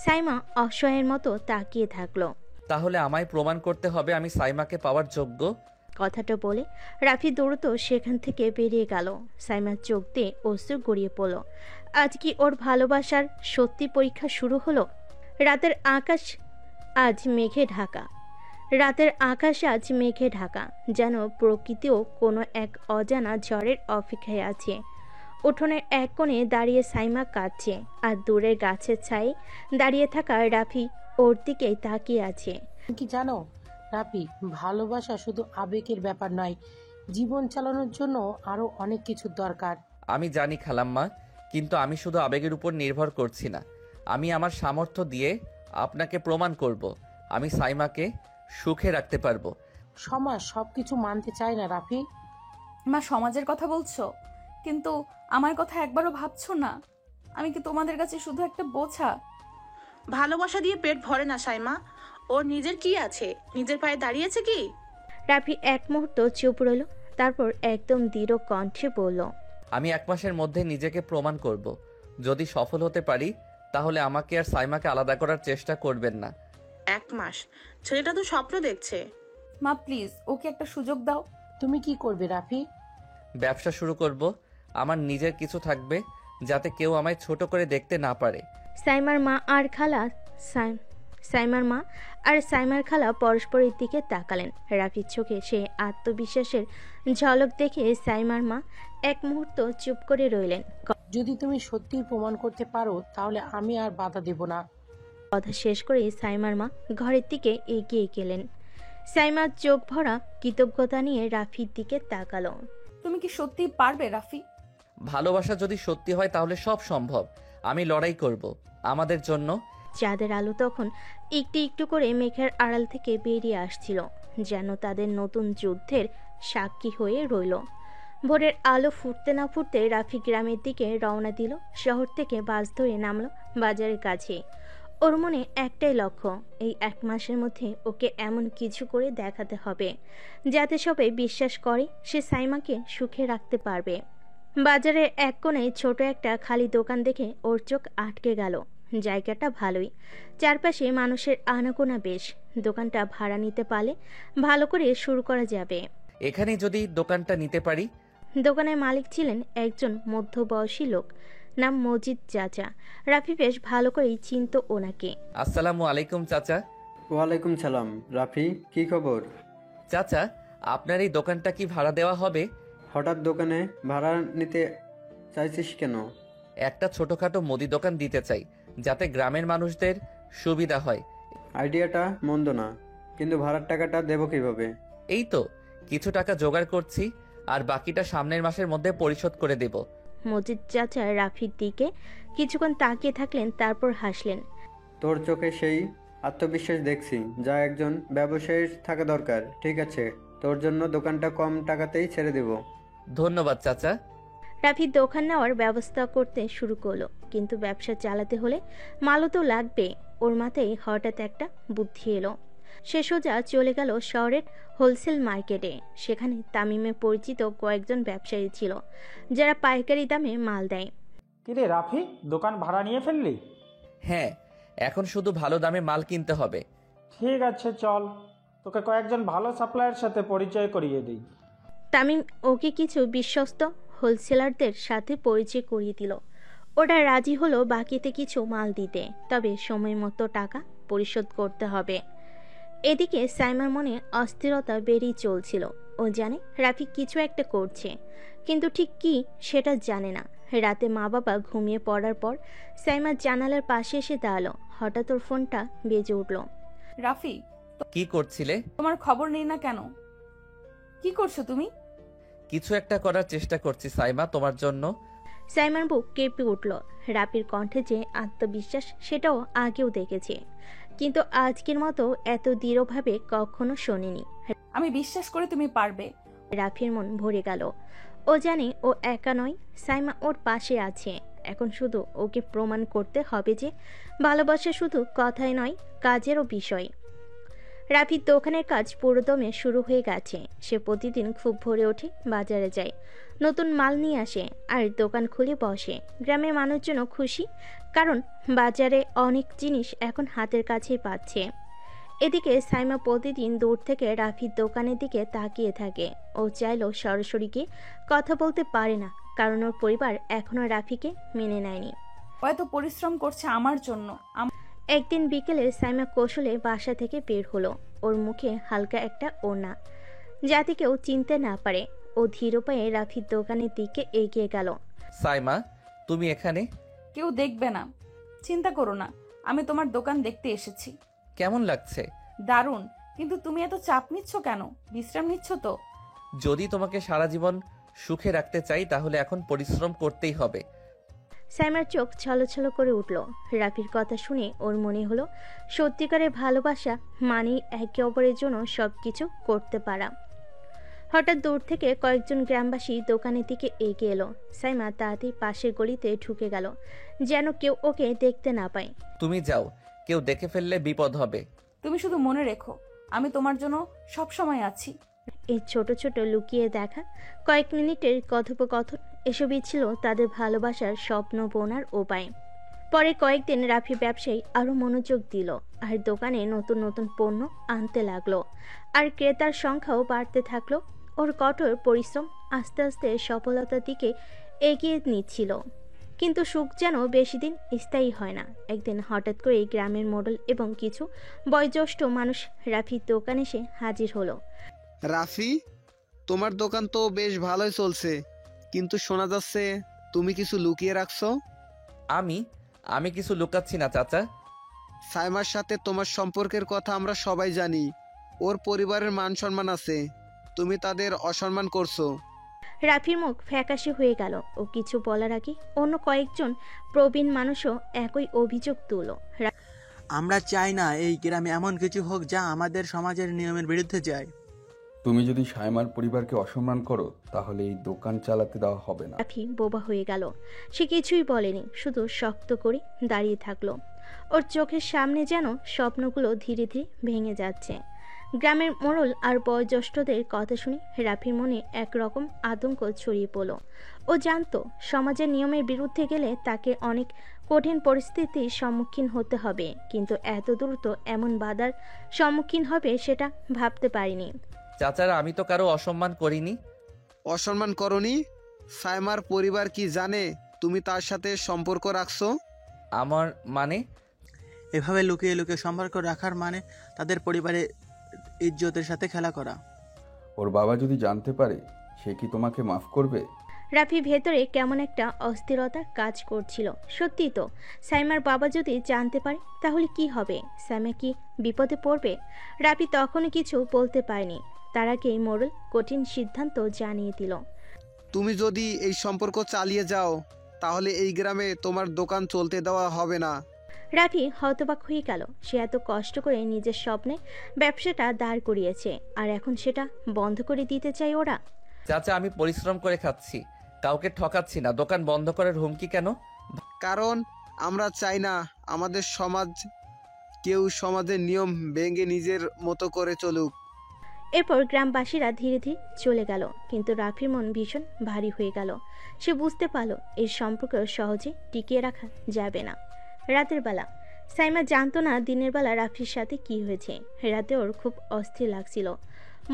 সাইমা অসহায়ের মতো তাকিয়ে থাকলো। তাহলে আমায় প্রমাণ করতে হবে আমি সাইমাকে পাওয়ার যোগ্য। কথাটা বলে রাফি দ্রুত সেখান থেকে বেরিয়ে গেল। সাইমার চোখ দিয়ে অশ্রু গড়িয়ে পড়ল। আজ কি ওর ভালোবাসার সত্যি পরীক্ষা শুরু হলো? রাতের আকাশ আজ মেঘে ঢাকা। যেন প্রকৃতিও কোনো এক অজানা ঝড়ের অপেক্ষায় আছে। উঠোনের এক কোণে দাঁড়িয়ে সাইমা কাঁদছে, আর দূরের গাছের ছায়ে দাঁড়িয়ে থাকা রাফি ওর দিকেই তাকিয়ে আছে। তুমি কি জানো রাফি, ভালোবাসা শুধু আবেগের ব্যাপার নয়, জীবন চালানোর জন্য আরো অনেক কিছুর দরকার। আমি জানি খালাম্মা, কিন্তু আমি শুধু আবেগের উপর নির্ভর করছি না। আমি আমার সামর্থ্য দিয়ে আপনাকে প্রমাণ করব আমি সাইমাকে সুখে রাখতে পারবো। সমাজ সবকিছু মানতে চায় না রাফি। মা, সমাজের কথা বলছো, কিন্তু আমার কথা একবারও ভাবছো না? আমি কি তোমাদের কাছে শুধু একটা বোঝা? ভালোবাসা দিয়ে পেট ভরে না সাইমা। ওর নিজের কি আছে? নিজের পায়ে দাঁড়িয়েছে কি? রাফি এক মুহূর্ত চুপ রইল, তারপর একদম দৃঢ় কণ্ঠে বলল, আমি 1 মাসের মধ্যে নিজেকে প্রমাণ করব। যদি সফল হতে পারি তাহলে আমাকে আর সাইমাকে আলাদা করার চেষ্টা করবেন না। 1 মাস? ছেলেটা তো স্বপ্ন দেখছে। মা প্লিজ, ওকে একটা সুযোগ দাও। তুমি কি করবে রাফি? ব্যবসা শুরু করব। আমার নিজের কিছু থাকবে, যাতে কেউ আমায় ছোট করে দেখতে না পারে। সাইমার মা আর সাইমার খালা পরস্পরের দিকে তাকালেন। রাফির চোখে সে আত্মবিশ্বাসের ঝলক দেখে সাইমার মা এক মুহূর্ত চুপ করে রইলেন। যদি তুমি সত্যিই প্রমাণ করতে পারো তাহলে আমি আর বাধা দেব না। কথা শেষ করে সাইমার মা ঘরের দিকে এগিয়ে গেলেন। সাইমার চোখ ভরা কৃতজ্ঞতা নিয়ে রাফির দিকে তাকালো। তুমি কি সত্যি পারবে রাফি? ভালোবাসা যদি সত্যি হয় তাহলে সব সম্ভব। আমি লড়াই করব আমাদের জন্য। চাঁদের আলো তখন একটু একটু করে মেঘের আড়াল থেকে বেরিয়ে আসছিল, যেন তাদের নতুন যুদ্ধের সাক্ষী হয়ে রইল। ভোরের আলো ফুটতে না ফুটতে রাফি গ্রামের দিকে রওনা দিল। শহর থেকে বাস ধরে নামলো বাজারের কাছে। ওর মনে একটাই লক্ষ্য, এই 1 মাসের মধ্যে ওকে এমন কিছু করে দেখাতে হবে যাতে সবাই বিশ্বাস করে সে সাইমাকে সুখে রাখতে পারবে। বাজারের এক কোণে ছোট একটা খালি দোকান দেখে ওর চোখ আটকে গেল। জায়গাটা ভালোই, চারপাশে মানুষের আনাগোনা বেশ। দোকানটা ভাড়া নিতে পারলে ভালো করে শুরু করা যাবে। এখানে যদি দোকানটা নিতে পারি। দোকানের মালিক ছিলেন একজন মধ্যবয়সী লোক, নাম মজিদ চাচা। রাফি বেশ ভালো করেই চিনত ওনাকে। আসসালামু আলাইকুম চাচা। ওয়ালাইকুম সালাম। রাফি, কি খবর? চাচা, আপনার এই দোকানটা কি ভাড়া দেওয়া হবে? হঠাৎ দোকানে ভাড়া নিতে চাইছিস কেন? একটা ছোটখাটো মুদি দোকান দিতে চাই, যাতে গ্রামের মানুষদের সুবিধা হয়। আইডিয়াটা মন্দ না, কিন্তু ভাড়ার টাকাটা দেবো কিভাবে? এই তো কিছু টাকা জোগাড় করছি, আর বাকিটা সামনের মাসের মধ্যে পরিশোধ করে দেব। মজিদ চাচা রাফির দিকে কিছুক্ষণ তাকিয়ে থাকলেন, তারপর হাসলেন। তোর চোখে সেই আত্মবিশ্বাস দেখছি যা একজন ব্যবসায়ীর থাকা দরকার। ঠিক আছে, তোর জন্য দোকানটা কম টাকাতেই ছেড়ে দেব। ধন্যবাদ চাচা। রাফি দোকান নেওয়ার ব্যবস্থা করতে শুরু করলো, কিন্তু ব্যবসা চালাতে হলে মালও তো লাগবে। ওর মাথায় হঠাৎ একটা বুদ্ধি এলো। সে সোজা চলে গেল শহরের হোলসেল মার্কেটে। সেখানে তামিমে পরিচিত কয়েকজন ব্যবসায়ী ছিল, যারা পাইকারি দামে মাল দেয়। কিরে রাফি, দোকান ভাড়া নিয়ে ফেললি? হ্যাঁ, এখন শুধু ভালো দামে মাল কিনতে হবে। ঠিক আছে, চল তোকে কয়েকজন ভালো সাপ্লায়ারের সাথে পরিচয় করিয়ে দিই। তামিম ওকে কিছু বিশ্বস্ত হোলসেলারদের সাথে পরিচয় করিয়ে দিল। ওরা রাজি হলো বাকিতে কিছু মাল দিতে, তবে সময় মতো টাকা পরিশোধ করতে হবে। এদিকে সাইমার মনে অস্থিরতা বেড়েই চলছিল। ও জানে রাফি কিছু একটা করছে, কিন্তু ঠিক কি সেটা জানে না। রাতে মা বাবা ঘুমিয়ে পড়ার পর সাইমা জানালার পাশে এসে দাঁড়ালো। হঠাৎ ওর ফোনটা বেজে উঠল। রাফি, কি করছিলে? তোমার খবর নেই না কেন? কি করছো তুমি? কিছু একটা করার চেষ্টা করছি সাইমা, তোমার জন্য। সাইমার বুক কেঁপে উঠল। রাফির কণ্ঠে যে আত্মবিশ্বাস, সেটাও আগেও দেখেছে, কিন্তু আজকের মতো এত দৃঢ়ভাবে কখনো শোনেনি। আমি বিশ্বাস করি তুমি পারবে। রাফির মন ভরে গেল। ও জানে ও একা নয়, সাইমা ওর পাশে আছে। এখন শুধু ওকে প্রমাণ করতে হবে যে ভালোবাসা শুধু কথাই নয়, কাজেরও বিষয়। রাফির দোকানের কাজ পুরোদমে শুরু হয়ে গেছে। সে প্রতিদিন খুব ভোরে ওঠে, বাজারে যায়, নতুন মাল নিয়ে আসে আর দোকান খুলে বসে। গ্রামের মানুষজনও খুশি, কারণ বাজারে অনেক জিনিস এখন হাতের কাছেই পাচ্ছে। এদিকে সাইমা প্রতিদিন দূর থেকে রাফির দোকানের দিকে তাকিয়ে থাকে। ও চাইলেও সরাসরি গিয়ে কথা বলতে পারে না, কারণ ওর পরিবার এখনো রাফিকে মেনে নেয়নি। ও এত পরিশ্রম করছে আমার জন্য। একদিন বিকেলে সাইমা কৌশলে বাসা থেকে বের হলো। ওর মুখে হালকা একটা ওড়না, যাতে কেউ চিনতে না পারে। ও ধীর পায়ে রাফির দোকানের দিকে এগিয়ে গেল। সাইমা, তুমি এখানে? কেউ দেখবে না, চিন্তা করো না। আমি তোমার দোকান দেখতে এসেছি। কেমন লাগছে? দারুণ, কিন্তু তুমি এত চাপ নিচ্ছ কেন? বিশ্রাম নিচ্ছ তো? যদি তোমাকে সারা জীবন সুখে রাখতে চাই, তাহলে এখন পরিশ্রম করতেই হবে। সাইমার চোখ ছলছল করে উঠল। রাফির কথা শুনে ওর মনে হলো সত্যিকারের ভালোবাসা মানেই একে অপরের জন্য সবকিছু করতে পারা। হঠাৎ দূর থেকে কয়েকজন গ্রামবাসী দোকানের দিকে এগিয়ে এলো। সাইমা তাড়াতাড়ি পাশের গলিতে ঢুকে গেল, যেন কেউ ওকে দেখতে না পায়। তুমি যাও, কেউ দেখে ফেললে বিপদ হবে। তুমি শুধু মনে রেখো, আমি তোমার জন্য সব সময় আছি। এই ছোট ছোট লুকিয়ে দেখা কয়েক মিনিটের কথোপকথন, এসবই ছিল তাদের ভালোবাসার স্বপ্ন বোনার উপায়। পরে কয়েকদিন রাফি ব্যবসায়ী আরো মনোযোগ দিল, আর দোকানে নতুন নতুন পণ্য আনতে লাগলো, আর ক্রেতার সংখ্যাও বাড়তে থাকলো। ওর কঠোর পরিশ্রম আস্তে আস্তে সফলতার দিকে এগিয়ে নিচ্ছিল। কিন্তু সুখ যেন বেশি দিন স্থায়ী হয় না। একদিন হঠাৎ করে গ্রামের মডেল এবং কিছু বয়োজ্যেষ্ঠ মানুষ রাফির দোকানে এসে হাজির হলো। রাফি, তোমার দোকান তো বেশ ভালোই চলছে, কিন্তু শোনা যাচ্ছে তুমি কিছু লুকিয়ে রাখছো। আমি কিছু লুকাচ্ছি না চাচা। সাইমার সাথে তোমার সম্পর্কের কথা আমরা সবাই জানি। ওর পরিবারের মান সম্মান আছে, তুমি তাদের অসম্মান করছো। রাফির মুখ ফ্যাকাশে হয়ে গেল। ও কিছু বলার আগে অন্য কয়েকজন প্রবীণ মানুষও একই অভিযোগ তুলল। আমরা চাই না এই গ্রামে এমন কিছু হোক যা আমাদের সমাজের নিয়মের বিরুদ্ধে যায়। তুমি যদি সাইমার পরিবারকে অসম্মান করো তাহলে এই দোকান চালাতে দেওয়া হবে না। রাফি বোবা হয়ে গেল। সে কিছুই বলেনি, শুধু শক্ত করে দাঁড়িয়ে থাকলো। ওর চোখের সামনে যেন স্বপ্নগুলো ধীরে ধীরে ভেঙে যাচ্ছে। গ্রামের মোড়ল আর বয়োজ্যেষ্ঠদের কথা শুনে রাফির মনে একরকম আতঙ্ক ছড়িয়ে পড়ল। ও জানতো সমাজের নিয়মের বিরুদ্ধে গেলে তাকে অনেক কঠিন পরিস্থিতির সম্মুখীন হতে হবে, কিন্তু এত দ্রুত এমন বাধার সম্মুখীন হবে সেটা ভাবতে পারিনি। চাচারা, আমি তো কারো অসম্মান করিনি। অসম্মান করনি? সাইমার পরিবার কি জানে তুমি তার সাথে সম্পর্ক রাখছো? আমার মানে? এভাবে লুকিয়ে লুকিয়ে সম্পর্ক রাখার মানে তাদের পরিবারের ইজ্জতের সাথে খেলা করা। ওর বাবা যদি জানতে পারে সে কি তোমাকে মাফ করবে? রাফি ভেতরে কেমন একটা অস্থিরতা কাজ করছিল। সত্যি তো, সাইমার বাবা যদি জানতে পারে তাহলে কি হবে? সাইমা কি বিপদে পড়বে? রাফি তখনও কিছু বলতে পারেনি। তার আগেই মোড়ল কঠিন সিদ্ধান্ত জানিয়ে দিল। তুমি যদি এই সম্পর্ক চালিয়ে যাও তাহলে এই গ্রামে তোমার দোকান চলতে দেওয়া হবে না। রাফি হতবাক হয়ে গেল। সে এত কষ্ট করে নিজের স্বপ্নে ব্যবসাটা দাঁড় করিয়েছে, আর এখন সেটা বন্ধ করে দিতে চাই ওরা। চাচা, আমি পরিশ্রম করে খাচ্ছি, কাউকে ঠকাচ্ছি না। দোকান বন্ধ করার হুমকি কেন? কারণ আমরা চাই না আমাদের সমাজ কেউ সমাজের নিয়ম ভেঙে নিজের মতো করে চলুক। এরপর গ্রামবাসীরা ধীরে ধীরে চলে গেল, কিন্তু রাফির মন ভীষণ ভারী হয়ে গেল। সে বুঝতে পারল এই সম্পর্ক সহজে টিকিয়ে রাখা যাবে না। রাতের বেলা সাইমা জানতো না দিনের বেলা রাফির সাথে কি হয়েছে। রাতে ওর খুব অস্থির লাগছিল,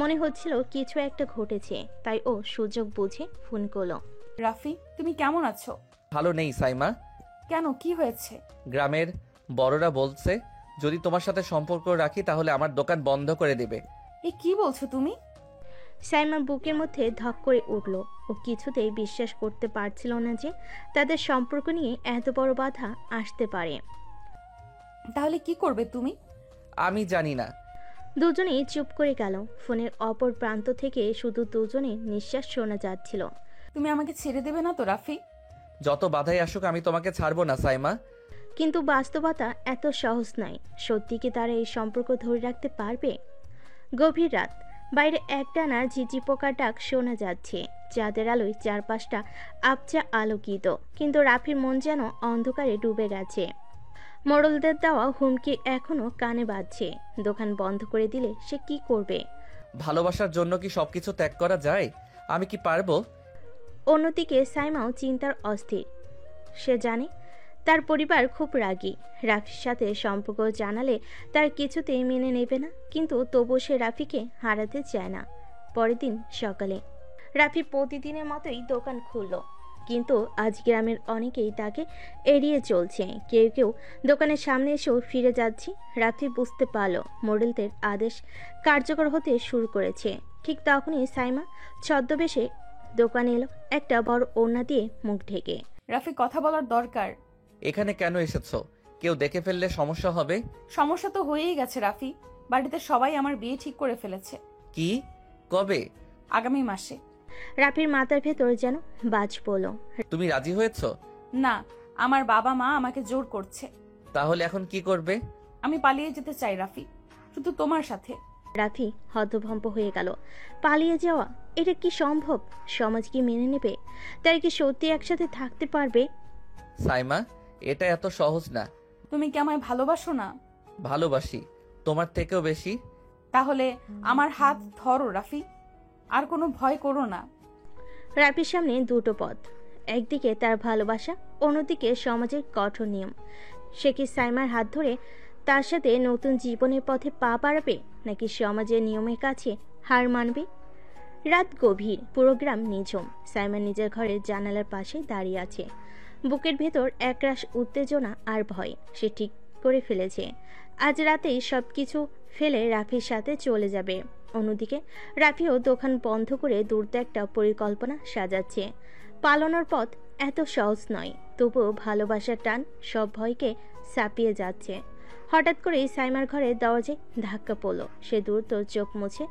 মনে হচ্ছিল কিছু একটা ঘটেছে। তাই ও সুযোগ বুঝে ফোন করলো। রাফি, তুমি কেমন আছো? ভালো নেই সাইমা। কেন, কি হয়েছে? গ্রামের বড়রা বলছে যদি তোমার সাথে সম্পর্ক রাখি তাহলে আমার দোকান বন্ধ করে দেবে। এ কি বলছো তুমি? সাইমার বুকের মধ্যে ধক করে উঠল। ও কিছুতেই বিশ্বাস করতে পারছিল না যে তাদের সম্পর্ক নিয়ে এত বড় বাধা আসতে পারে। তাহলে কি করবে তুমি? আমি জানি না। দুজনেই চুপ করে গেল। ফোনের অপর প্রান্ত থেকে শুধু দুজনের নিঃশ্বাস শোনা যাচ্ছিল। তুমি আমাকে ছেড়ে দেবে না তো রাফি? যত বাধাই আসুক আমি তোমাকে ছাড়বো না সাইমা। কিন্তু বাস্তবতা এত সহজ নয়। সত্যি কি তারা এই সম্পর্ক ধরে রাখতে পারবে? গভীর রাত, বাইরে একটানা ঝিঝি পোকার ডাক শোনা যাচ্ছে। চাঁদের আলোয় চারপাশটা আবছা আলোকিত, কিন্তু রাফির মন যেন অন্ধকারে ডুবে গেছে। মোড়লদের দেওয়া হুমকি এখনো কানে বাজছে। দোকান বন্ধ করে দিলে সে কি করবে? ভালোবাসার জন্য কি সবকিছু ত্যাগ করা যায়? আমি কি পারবো? অন্যদিকে সাইমাও চিন্তার অস্থির। সে জানে তার পরিবার খুব রাগী। রাফির সাথে সম্পর্ক জানালে তার কিছুতেই মেনে নেবে না, কিন্তু তবুও সে রাফিকে হারাতে চায় না। পরের দিন সকালে রাফি প্রতিদিনের মতোই দোকান খুলল, কিন্তু আজ গ্রামের অনেকেই তাকে এড়িয়ে চলছে। কেউ কেউ দোকানের সামনে এসেও ফিরে যাচ্ছে। রাফি বুঝতে পারল মোড়লদের আদেশ কার্যকর হতে শুরু করেছে। ঠিক তখনই সাইমা ছদ্মবেশে দোকানে এলো, একটা বড় ওড়না দিয়ে মুখ ঢেকে। রাফি, কথা বলার দরকার। এখানে কেন এসেছো? কেউ দেখে ফেললে সমস্যা হবে। সমস্যা তো হয়েই গেছে রাফি। বাড়িতে সবাই আমার বিয়ে ঠিক করে ফেলেছে। কি? কবে? আগামী মাসে। রাফির মাথার ভেতর যেন বাজ পড়ল। তুমি রাজি হয়েছো? না, আমার বাবা মা আমাকে জোর করছে। তাহলে এখন কি করবে? আমি পালিয়ে যেতে চাই রাফি, শুধু তোমার সাথে। রাফি হতভম্ব হয়ে গেল। পালিয়ে যাওয়া? এটা কি সম্ভব? সমাজ কি মেনে নেবে? তাই কি সত্যি একসাথে থাকতে পারবে? সাইমা, এটা এত সহজ না। তুমি কি আমায় ভালোবাসো না? ভালোবাসি, তোমার থেকেও বেশি। তাহলে আমার হাত ধরো রাফি, আর কোনো ভয় করো না। রাফির সামনে দুটো পথ, একদিকে তার ভালোবাসা, অন্যদিকে সমাজের কঠোর নিয়ম। সে কি সাইমার হাত ধরে তার সাথে নতুন জীবনের পথে পা বাড়াবে, নাকি সমাজের নিয়মের কাছে হার মানবে? রাত গভীর, পুরো গ্রাম নিঝুম। সাইমা নিজের ঘরের জানালার পাশে দাঁড়িয়ে আছে। বুকের ভেতর একরাশ উত্তেজনা আর ভয়। সে ঠিক করে ফেলেছে আজ রাতেই সবকিছু ফেলে রাফির সাথে চলে যাবে। অন্যদিকে রাফিও দোকান বন্ধ করে দ্রুত একটা পরিকল্পনা সাজাচ্ছে। পালানোর পথ এত সহজ নয়, তবুও ভালোবাসার টান সব ভয়কে ছাপিয়ে যাচ্ছে। হঠাৎ করেই সাইমার ঘরের দরজায় ধাক্কা পড়ল। সে দ্রুত চোখ মুছে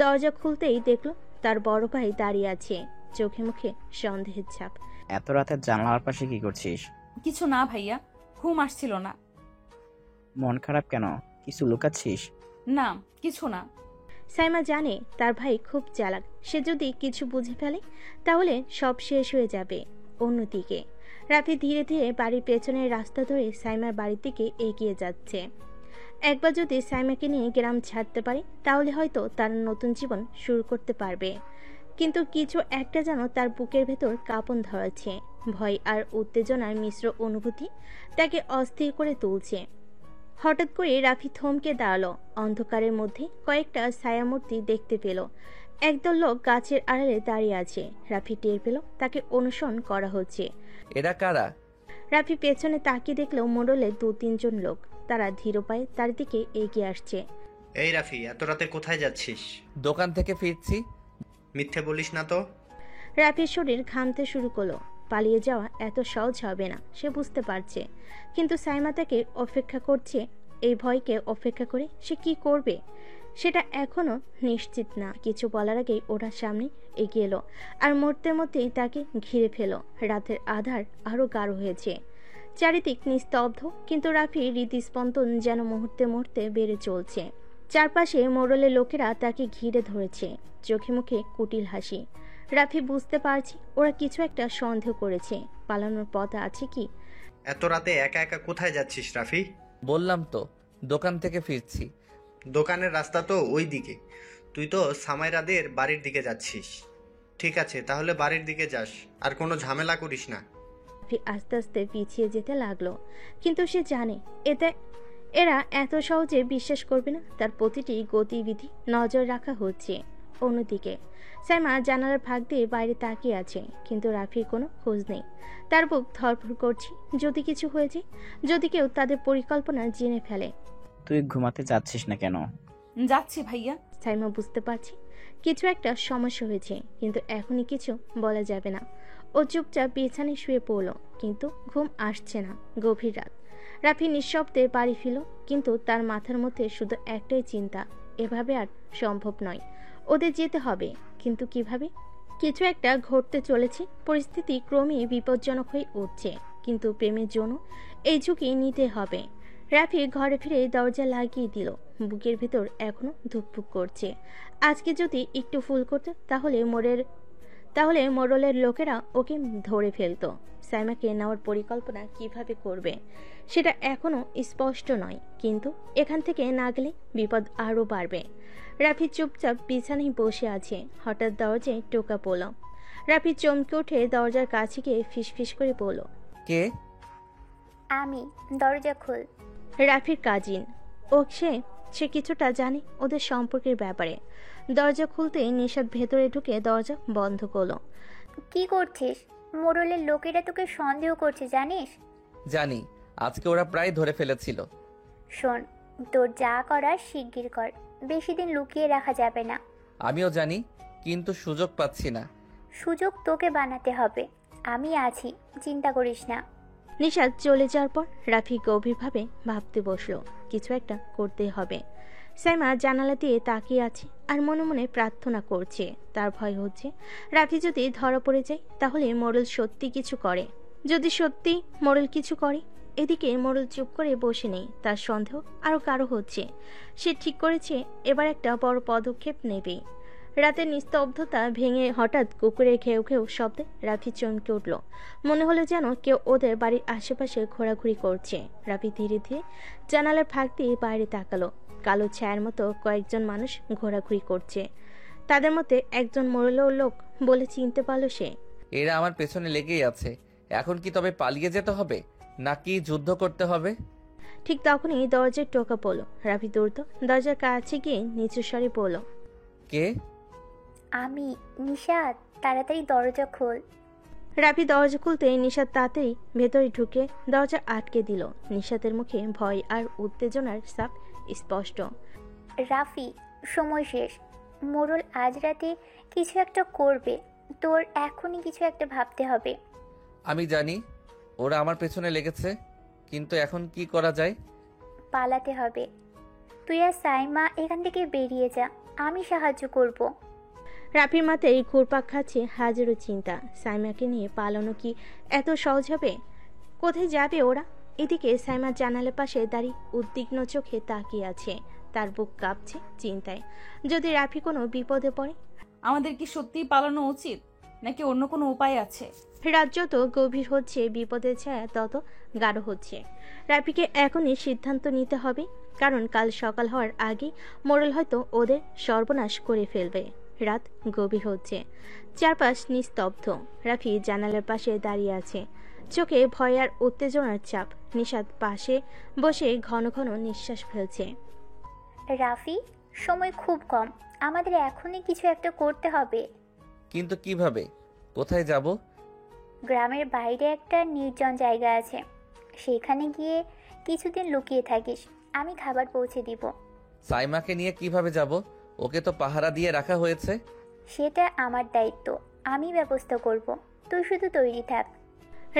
দরজা খুলতেই দেখল তার বড় ভাই দাঁড়িয়ে আছে, চোখে মুখে সন্দেহের ছাপ। এত রাতে জানালার পাশে কি করছিস? কিছু না ভাইয়া, ঘুম আসছিল না। মন খারাপ কেন? কিছু লুকাচ্ছিস? না, কিছু না। সাইমা জানে তার ভাই খুব চালাক, সে যদি কিছু বুঝে ফেলে তাহলে সব শেষ হয়ে যাবে। অন্যদিকে রাফি ধীরে ধীরে বাড়ির পেছনের রাস্তা ধরে সাইমার বাড়ির দিকে এগিয়ে যাচ্ছে। একবার যদি সাইমাকে নিয়ে গ্রাম ছাড়তে পারে তাহলে হয়তো তার নতুন জীবন শুরু করতে পারবে। কিন্তু কিছু একটা যেন তার বুকের ভেতর কাঁপন ধরাচ্ছে। ভয় আর উত্তেজনার মিশ্র অনুভূতি তাকে অস্থির করে তুলছে। হঠাৎ করে রাফি থমকে দাঁড়ালো। অন্ধকারের মধ্যে কয়েকটা ছায়ামূর্তি দেখতে পেল। একদল লোক গাছের আড়ালে দাঁড়িয়ে আছে। রাফি টের পেল তাকে অনুসরণ করা হচ্ছে। এরা কারা? রাফি পেছনে তাকিয়ে দেখলো মোড়লে 2-3 জন লোক। তারা ধীর পায়ে তার দিকে এগিয়ে আসছে। এই রাফি, এত রাতে কোথায় যাচ্ছিস? দোকান থেকে ফিরছি। মিথ্যে বলিস না তো? রাফির শরীর ঘামতে শুরু করলো। পালিয়ে যাওয়া এত সহজ হবে না, সে বুঝতে পারছে। কিন্তু সাইমা তাকে অপেক্ষা করছে। এই ভয়কে উপেক্ষা করে সে কি করবে সেটা এখনো নিশ্চিত না। কিছু বলার আগেই ওরা সামনে এগিয়ে এলো আর মুহূর্তের মধ্যেই তাকে ঘিরে ফেল। রাতের আধার আরো গাঢ় হয়েছে, চারিদিক নিস্তব্ধ, কিন্তু রাফির হৃদস্পন্দন যেন মুহূর্তে মুহূর্তে বেড়ে চলছে। চারপাশে মোড়লের লোকেরা তাকে ঘিরে ধরেছে, চোখে মুখে কুটিল হাসি। রাফি বুঝতে পারছে ওরা কিছু একটা সন্দেহ করেছে। পালানোর পথ আছে কি? এত রাতে একা একা কোথায় যাচ্ছিস রাফি? বললাম তো, দোকান থেকে ফিরছি। দোকানের রাস্তা তো ওই দিকে, তুই তো সামাইরাদের বাড়ির দিকে যাচ্ছিস। ঠিক আছে, তাহলে বাড়ির দিকে যাস, আর কোনো ঝামেলা করিস না। রাফি আস্তে আস্তে পিছিয়ে যেতে লাগলো, কিন্তু সে জানে এরা এত সহজে বিশ্বাস করবে না। তার প্রতিটি গতিবিধি নজর রাখা হচ্ছে। অন্যদিকে সাইমা জানালার ফাঁক দিয়ে বাইরে তাকিয়ে আছে, কিন্তু রাফির কোনো খোঁজ নেই। তার বুক ধড়ফড় করছে। যদি কিছু হয়ে যায়, যদি কেউ তাদের পরিকল্পনা জেনে ফেলে। তুই ঘুমাতে যাচ্ছিস না কেন? যাচ্ছি ভাইয়া। সাইমা বুঝতে পারছে কিছু একটা সমস্যা হয়েছে, কিন্তু এখনই কিছু বলা যাবে না। ও চুপচাপ বিছানায় শুয়ে পড়ল, কিন্তু ঘুম আসছে না। গভীর রাত। রাফি নিঃশব্দে বাড়ি ফিরল, কিন্তু তার মাথার মধ্যে শুধু একটাই চিন্তা, এভাবে আর সম্ভব নয়। ওদের যেতে হবে, কিন্তু কিভাবে? কিছু একটা ঘটতে চলেছে। পরিস্থিতি ক্রমেই বিপজ্জনক হয়ে উঠছে, কিন্তু প্রেমের জন্য এই ঝুঁকি নিতে হবে। রাফি ঘরে ফিরে দরজা লাগিয়ে দিল। বুকের ভেতর এখনো ধুকপুক করছে। আজকে যদি একটু ফুল করত তাহলে মোড়লের লোকেরা ওকে ধরে ফেলতো। সাইমাকে নেওয়ার পরিকল্পনা কিভাবে করবে সেটা এখনো স্পষ্ট নয়, কিন্তু এখান থেকে না গেলে বিপদ আরও বাড়বে। রাফি চুপচাপ বিছানায় বসে আছে। হঠাৎ দরজায় টোকা পড়ল। রাফি চমকে উঠে দরজার কাছে গিয়ে ফিসফিস করে বলল, কে? আমি, দরজা খোল। রাফির কাজিন। ও সে কিছুটা জানে ওদের সম্পর্কের ব্যাপারে। দরজা খুলতে নিশাদ ভেতরে ঢুকে দরজা বন্ধ করলো। কি করছিস? মোড়লের লোকেরা তোকে সন্দেহ করছে জানিস? জানি, আজকে ওরা প্রায় ধরে ফেলেছিল। শোন, তোর যা করার শিগগির কর, বেশি দিন লুকিয়ে রাখা যাবে না। আমিও জানি, কিন্তু সুযোগ পাচ্ছি না। সুযোগ তোকে বানাতে হবে, আমি আছি, চিন্তা করিস না। নিশাদ চলে যাওয়ার পর রাফি গভীরভাবে ভাবতে বসলো, কিছু একটা করতে হবে। সাইমা জানালা দিয়ে তাকিয়ে আছে আর মনে মনে প্রার্থনা করছে। তার ভয় হচ্ছে রাফি যদি ধরা পড়ে যায় তাহলে মোড়ল সত্যি কিছু করে। যদি সত্যি মোড়ল কিছু করে। এদিকে মোড়ল চুপ করে বসে নেই, তার সন্দেহ আরো গাঢ় হচ্ছে। সে ঠিক করেছে এবার একটা বড় পদক্ষেপ নেবে। রাতের নিস্তব্ধতা ভেঙে হঠাৎ কুকুরের ঘেউ ঘেউ শব্দে রাফি চমকে উঠল। মনে হলো যেন কেউ ওদের বাড়ির আশেপাশে ঘোরাঘুরি করছে। রাফি ধীরে ধীরে জানালার ফাঁক দিয়ে বাইরে তাকালো। কালো ছায়ার মতো কয়েকজন মানুষ ঘোরাঘুরি করছে। তাদের মধ্যে একজন মরল লোক বলে চিনতে পারলো সে। এরা আমার পেছনে লেগেই আছে। এখন কি তবে পালিয়ে যেতে হবে নাকি যুদ্ধ করতে হবে? ঠিক তখনই দরজায় টোকা পড়ল। রাফি দ্রুত দরজার কাছে গিয়ে নিচু স্বরে বলল, কে? আমি, নিশাদ, তাড়াতাড়ি দরজা খোল। রাফি দরজা খুলতে নিশাদ তাড়াতাড়ি ভেতরে ঢুকে দরজা আটকে দিল। নিশাদের মুখে ভয় আর উত্তেজনার ছাপ স্পষ্ট। রাফি, সময় শেষ। মোড়ল আজ রাতে কিছু একটা করবে, তোর এখনই কিছু একটা ভাবতে হবে। আমি জানি ওরা আমার পেছনে লেগেছে, কিন্তু এখন কি করা যায়? পালাতে হবে। তুই আর সাইমা এখান থেকে বেরিয়ে যা, আমি সাহায্য করব। রাফির মাথায় ঘুরপাক খাচ্ছে হাজারো চিন্তা। সাইমাকে নিয়ে পালানো কি এত সহজ হবে? কোথায় যাবে ওরা? এদিকে সাইমা জানালার পাশে দাঁড়িয়ে উদ্বিগ্ন চোখে তাকিয়ে আছে। তার বুক কাঁপছে চিন্তায়। যদি রাফি কোনো বিপদে পড়ে? আমাদের কি সত্যিই পালানো উচিত, নাকি অন্য কোনো উপায় আছে? রাত যত গভীর হচ্ছে বিপদের ছায়া তত গাঢ় হচ্ছে। রাফিকে এখনই সিদ্ধান্ত নিতে হবে, কারণ কাল সকাল হওয়ার আগে মোড়ল হয়তো ওদের সর্বনাশ করে ফেলবে। রাত গভীর হচ্ছে, চারপাশ নিস্তব্ধ। রাফি জানালার পাশে দাঁড়িয়ে আছে, চোখে ভয় আর উত্তেজনার চাপ। নিশাদ পাশে বসে ঘন ঘন নিঃশ্বাস ফেলছে। রাফি, সময় খুব কম, আমাদের এখনই কিছু একটা করতে হবে। কিন্তু কিভাবে? কোথায় যাব? গ্রামের বাইরে একটা নির্জন জায়গা আছে, সেখানে গিয়ে কিছুদিন লুকিয়ে থাকিস, আমি খাবার পৌঁছে দিব। সাইমাকে নিয়ে কিভাবে যাব? ওকে তো পাহারা দিয়ে রাখা হয়েছে। সেটা আমার দায়িত্ব, আমি ব্যবস্থা করব, তুই শুধু তৈরি থাক।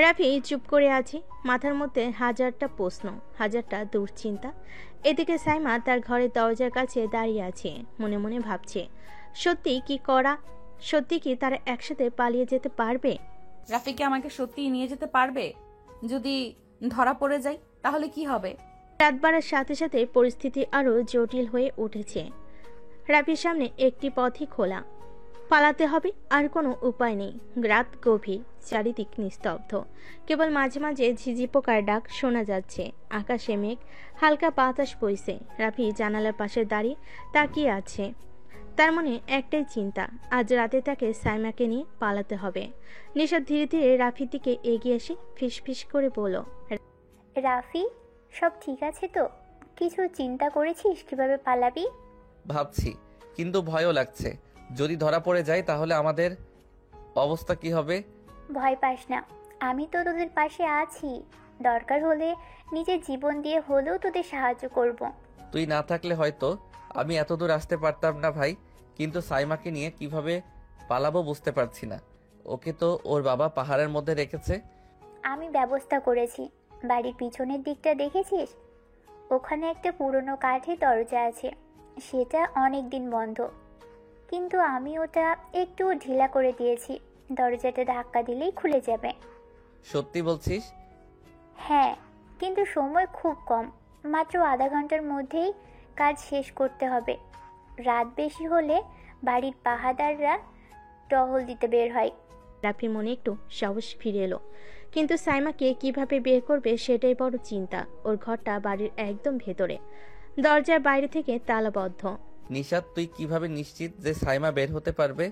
রাফি চুপ করে আছে, মাথার মধ্যে হাজারটা প্রশ্ন, হাজারটা দুশ্চিন্তা। এদিকে সাইমা তার ঘরের দরজার কাছে দাঁড়িয়ে আছে, মনে মনে ভাবছে সত্যি কি তারা একসাথে পালিয়ে যেতে পারবে? রাফিকে আমাকে সত্যিই নিয়ে যেতে পারবে? যদি ধরা পড়ে যাই তাহলে কি হবে? রাত বাড়ার সাথে সাথে পরিস্থিতি আরো জটিল হয়ে উঠেছে। রাফির সামনে একটি পথই খোলা, পালাতে হবে, আর কোনো উপায় নেই। রাত গভীর, চারিদিক নিস্তব্ধ, কেবল মাঝে মাঝে ঝিঝি পোকার ডাক শোনা যাচ্ছে। আকাশে মেঘ, হালকা বাতাস বইছে। রাফি জানালার পাশে দাঁড়িয়ে তাকিয়ে আছে। তার মনে একটাই চিন্তা, আজ রাতে তাকে সাইমাকে নিয়ে পালাতে হবে। নিশা ধীরে ধীরে রাফির দিকে এগিয়ে এসে ফিসফিস করে বলল, রাফি, সব ঠিক আছে তো? কিছু চিন্তা করেছিস কিভাবে পালাবি? ভাবছি, কিন্তু ভয়ও লাগছে। যদি ধরা পড়ে যায় তাহলে আমাদের অবস্থা কি হবে? ভয় পাস না, আমি তো তোদের পাশে আছি, দরকার হলে নিজের জীবন দিয়ে হলেও তোদের সাহায্য করব। তুই না থাকলে হয়তো আমি এত দূর আসতে পারতাম না ভাই, কিন্তু সাইমাকে নিয়ে কিভাবে পালাবো বুঝতে পারছি না। ওকে তো ওর বাবা পাহাড়ের মধ্যে রেখেছে। আমি ব্যবস্থা করেছি, বাড়ির পিছনের দিকটা দেখেছিস? ওখানে একটা পুরনো কাঠের দরজা আছে, সেটা অনেক দিন বন্ধ, কিন্তু আমি ওটা একটু ঢিলা করে দিয়েছি, দরজাটা ধাক্কা দিলেই খুলে যাবে। সত্যি বলছিস? হ্যাঁ, কিন্তু সময় খুব কম, মাত্র আধা ঘন্টার মধ্যেই কাজ শেষ করতে হবে। রাত বেশি হলে বাড়ির পাহারাদাররা টহল দিতে বের হয়। রাফির মনে একটু সাহস ফিরে এলো, কিন্তু সাইমাকে কিভাবে বের করবে সেটাই বড় চিন্তা। ওর ঘরটা বাড়ির একদম ভেতরে, দরজার বাইরে থেকে তালাবদ্ধ। নিশাদ, তুই কিভাবে নিশ্চিত যে সাইমা বের হতে পারবে?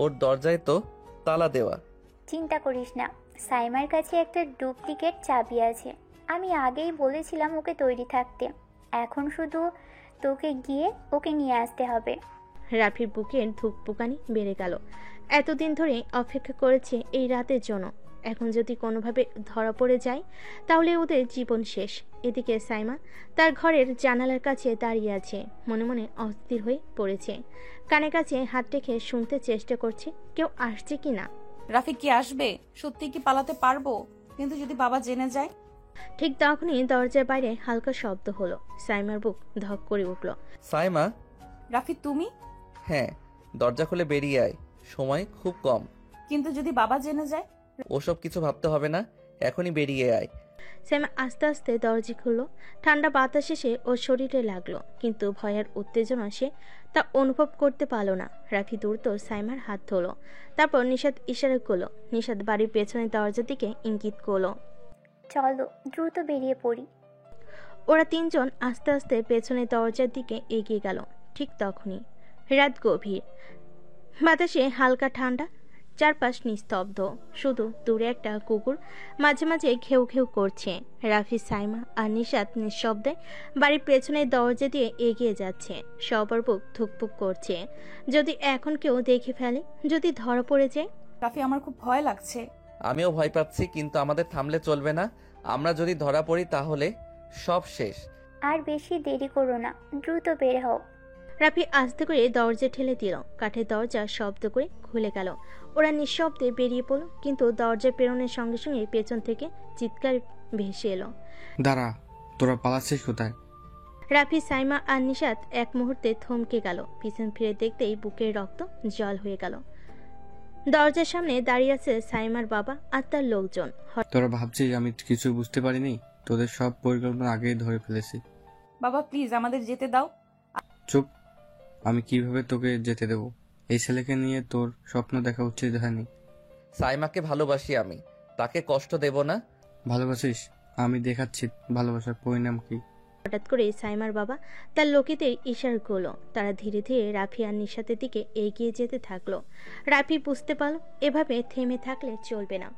ওর দরজায় তো তালা দেওয়া। চিন্তা করিস না, সাইমার কাছে একটা ডুপ্লিকেট চাবি আছে, আমি আগেই বলেছিলাম ওকে তৈরি থাকতে। এখন শুধু তোকে গিয়ে ওকে নিয়ে আসতে হবে। রাফির বুকের ধুকপুকানি বেড়ে গেল। এতদিন ধরে অপেক্ষা করেছে এই রাতের জন্য, এখন যদি কোনোভাবে ধরা পড়ে যায় তাহলে ওদের জীবন শেষ। এদিকে সাইমা তার ঘরের জানালার কাছে দাঁড়িয়ে আছে, মনে মনে অস্থির হয়ে পড়েছে। কানে কাছে হাত রেখে শুনতে চেষ্টা করছে কেউ আসছে কি না। রাফি কি আসবে? সত্যি কি পালাতে পারবো? কিন্তু যদি বাবা জেনে যায়? ঠিক তখনই দরজার বাইরে হালকা শব্দ হলো। সাইমার বুক ধক করে উঠল। সাইমা? রাফি, তুমি? হ্যাঁ, দরজা খুলে বেরিয়ে আয়, সময় খুব কম। কিন্তু যদি বাবা জেনে যায়? ওসব কিছু ভাবতে হবে না, এখনই বেরিয়ে আয়। সাইমা আস্তে আস্তে দরজা খুলল। ঠান্ডা বাতাস এসে ওর শরীরে লাগলো, কিন্তু ভয়ের উত্তেজনা সে তা অনুভব করতে পারল না। রাফি দ্রুত সাইমার হাত ধরল, তারপর নিশাদ ইশারা করলো। নিশাদ বাড়ির পেছনের দরজার দিকে ইঙ্গিত করলো, চলো দ্রুত বেরিয়ে পড়ি। ওরা তিনজন আস্তে আস্তে পেছনের দরজার দিকে এগিয়ে গেল। ঠিক তখনই রাত গভীর, বাতাসে হালকা ঠান্ডা, চারপাশ নিস্তব্ধ, শুধু দূরে একটা কুকুর মাঝে মাঝে ঘেউ ঘেউ করছে। রাফি, সাইমা আর নিশাদ নিঃশব্দে বাড়ির পেছনের দরজা দিয়ে এগিয়ে যাচ্ছে। সবার বুক ধুকপুক করছে, যদি এখন কেউ দেখে ফেলে, যদি ধরা পড়ে যায়। রাফি, আমার খুব ভয় লাগছে। আমিও ভয় পাচ্ছি, কিন্তু আমাদের থামলে চলবে না। আমরা যদি ধরা পড়ি তাহলে সব শেষ। আর বেশি দেরি করো না, দ্রুত বের হও। রাফি আস্তে করে দরজা ঠেলে দিল। কাঠের দরজা শব্দ করে খুলে গেল। ওরা নিঃশব্দে বেরিয়ে পড়ল, কিন্তু দরজা পেরোনোর সঙ্গে সঙ্গে পেছন থেকে চিৎকার ভেসে এলো, দাঁড়া, তোরা পালাচ্ছিস কোথায়? রাফি, সাইমা আর নিশাদ এক মুহূর্তে থমকে গেল। পিছন ফিরে দেখতেই বুকের রক্ত জল হয়ে গেল। দরজার সামনে দাঁড়িয়ে আছে সাইমার বাবা আর তার লোকজন। তোরা ভাবছিস আমি কিছু বুঝতে পারিনি? তোদের সব পরিকল্পনা আগেই ধরে ফেলেছি। বাবা প্লিজ আমাদের যেতে দাও। চুপ। আমি কিভাবে তোকে যেতে দেব? এই ছেলেকে নিয়ে তোর স্বপ্ন দেখা উচিত হয়নি। সাইমাকে ভালোবাসি আমি, তাকে কষ্ট দেব না। ভালোবাসিস? আমি দেখাচ্ছি ভালোবাসার পরিণাম কি। হঠাৎ করে সাইমার বাবা তার লোকেদের ইশারা করলো। তারা ধীরে ধীরে রাফি আর নিশাতের দিকে এগিয়ে যেতে থাকলো। রাফি বুঝতে পারল এভাবে থেমে থাকলে চলবে না।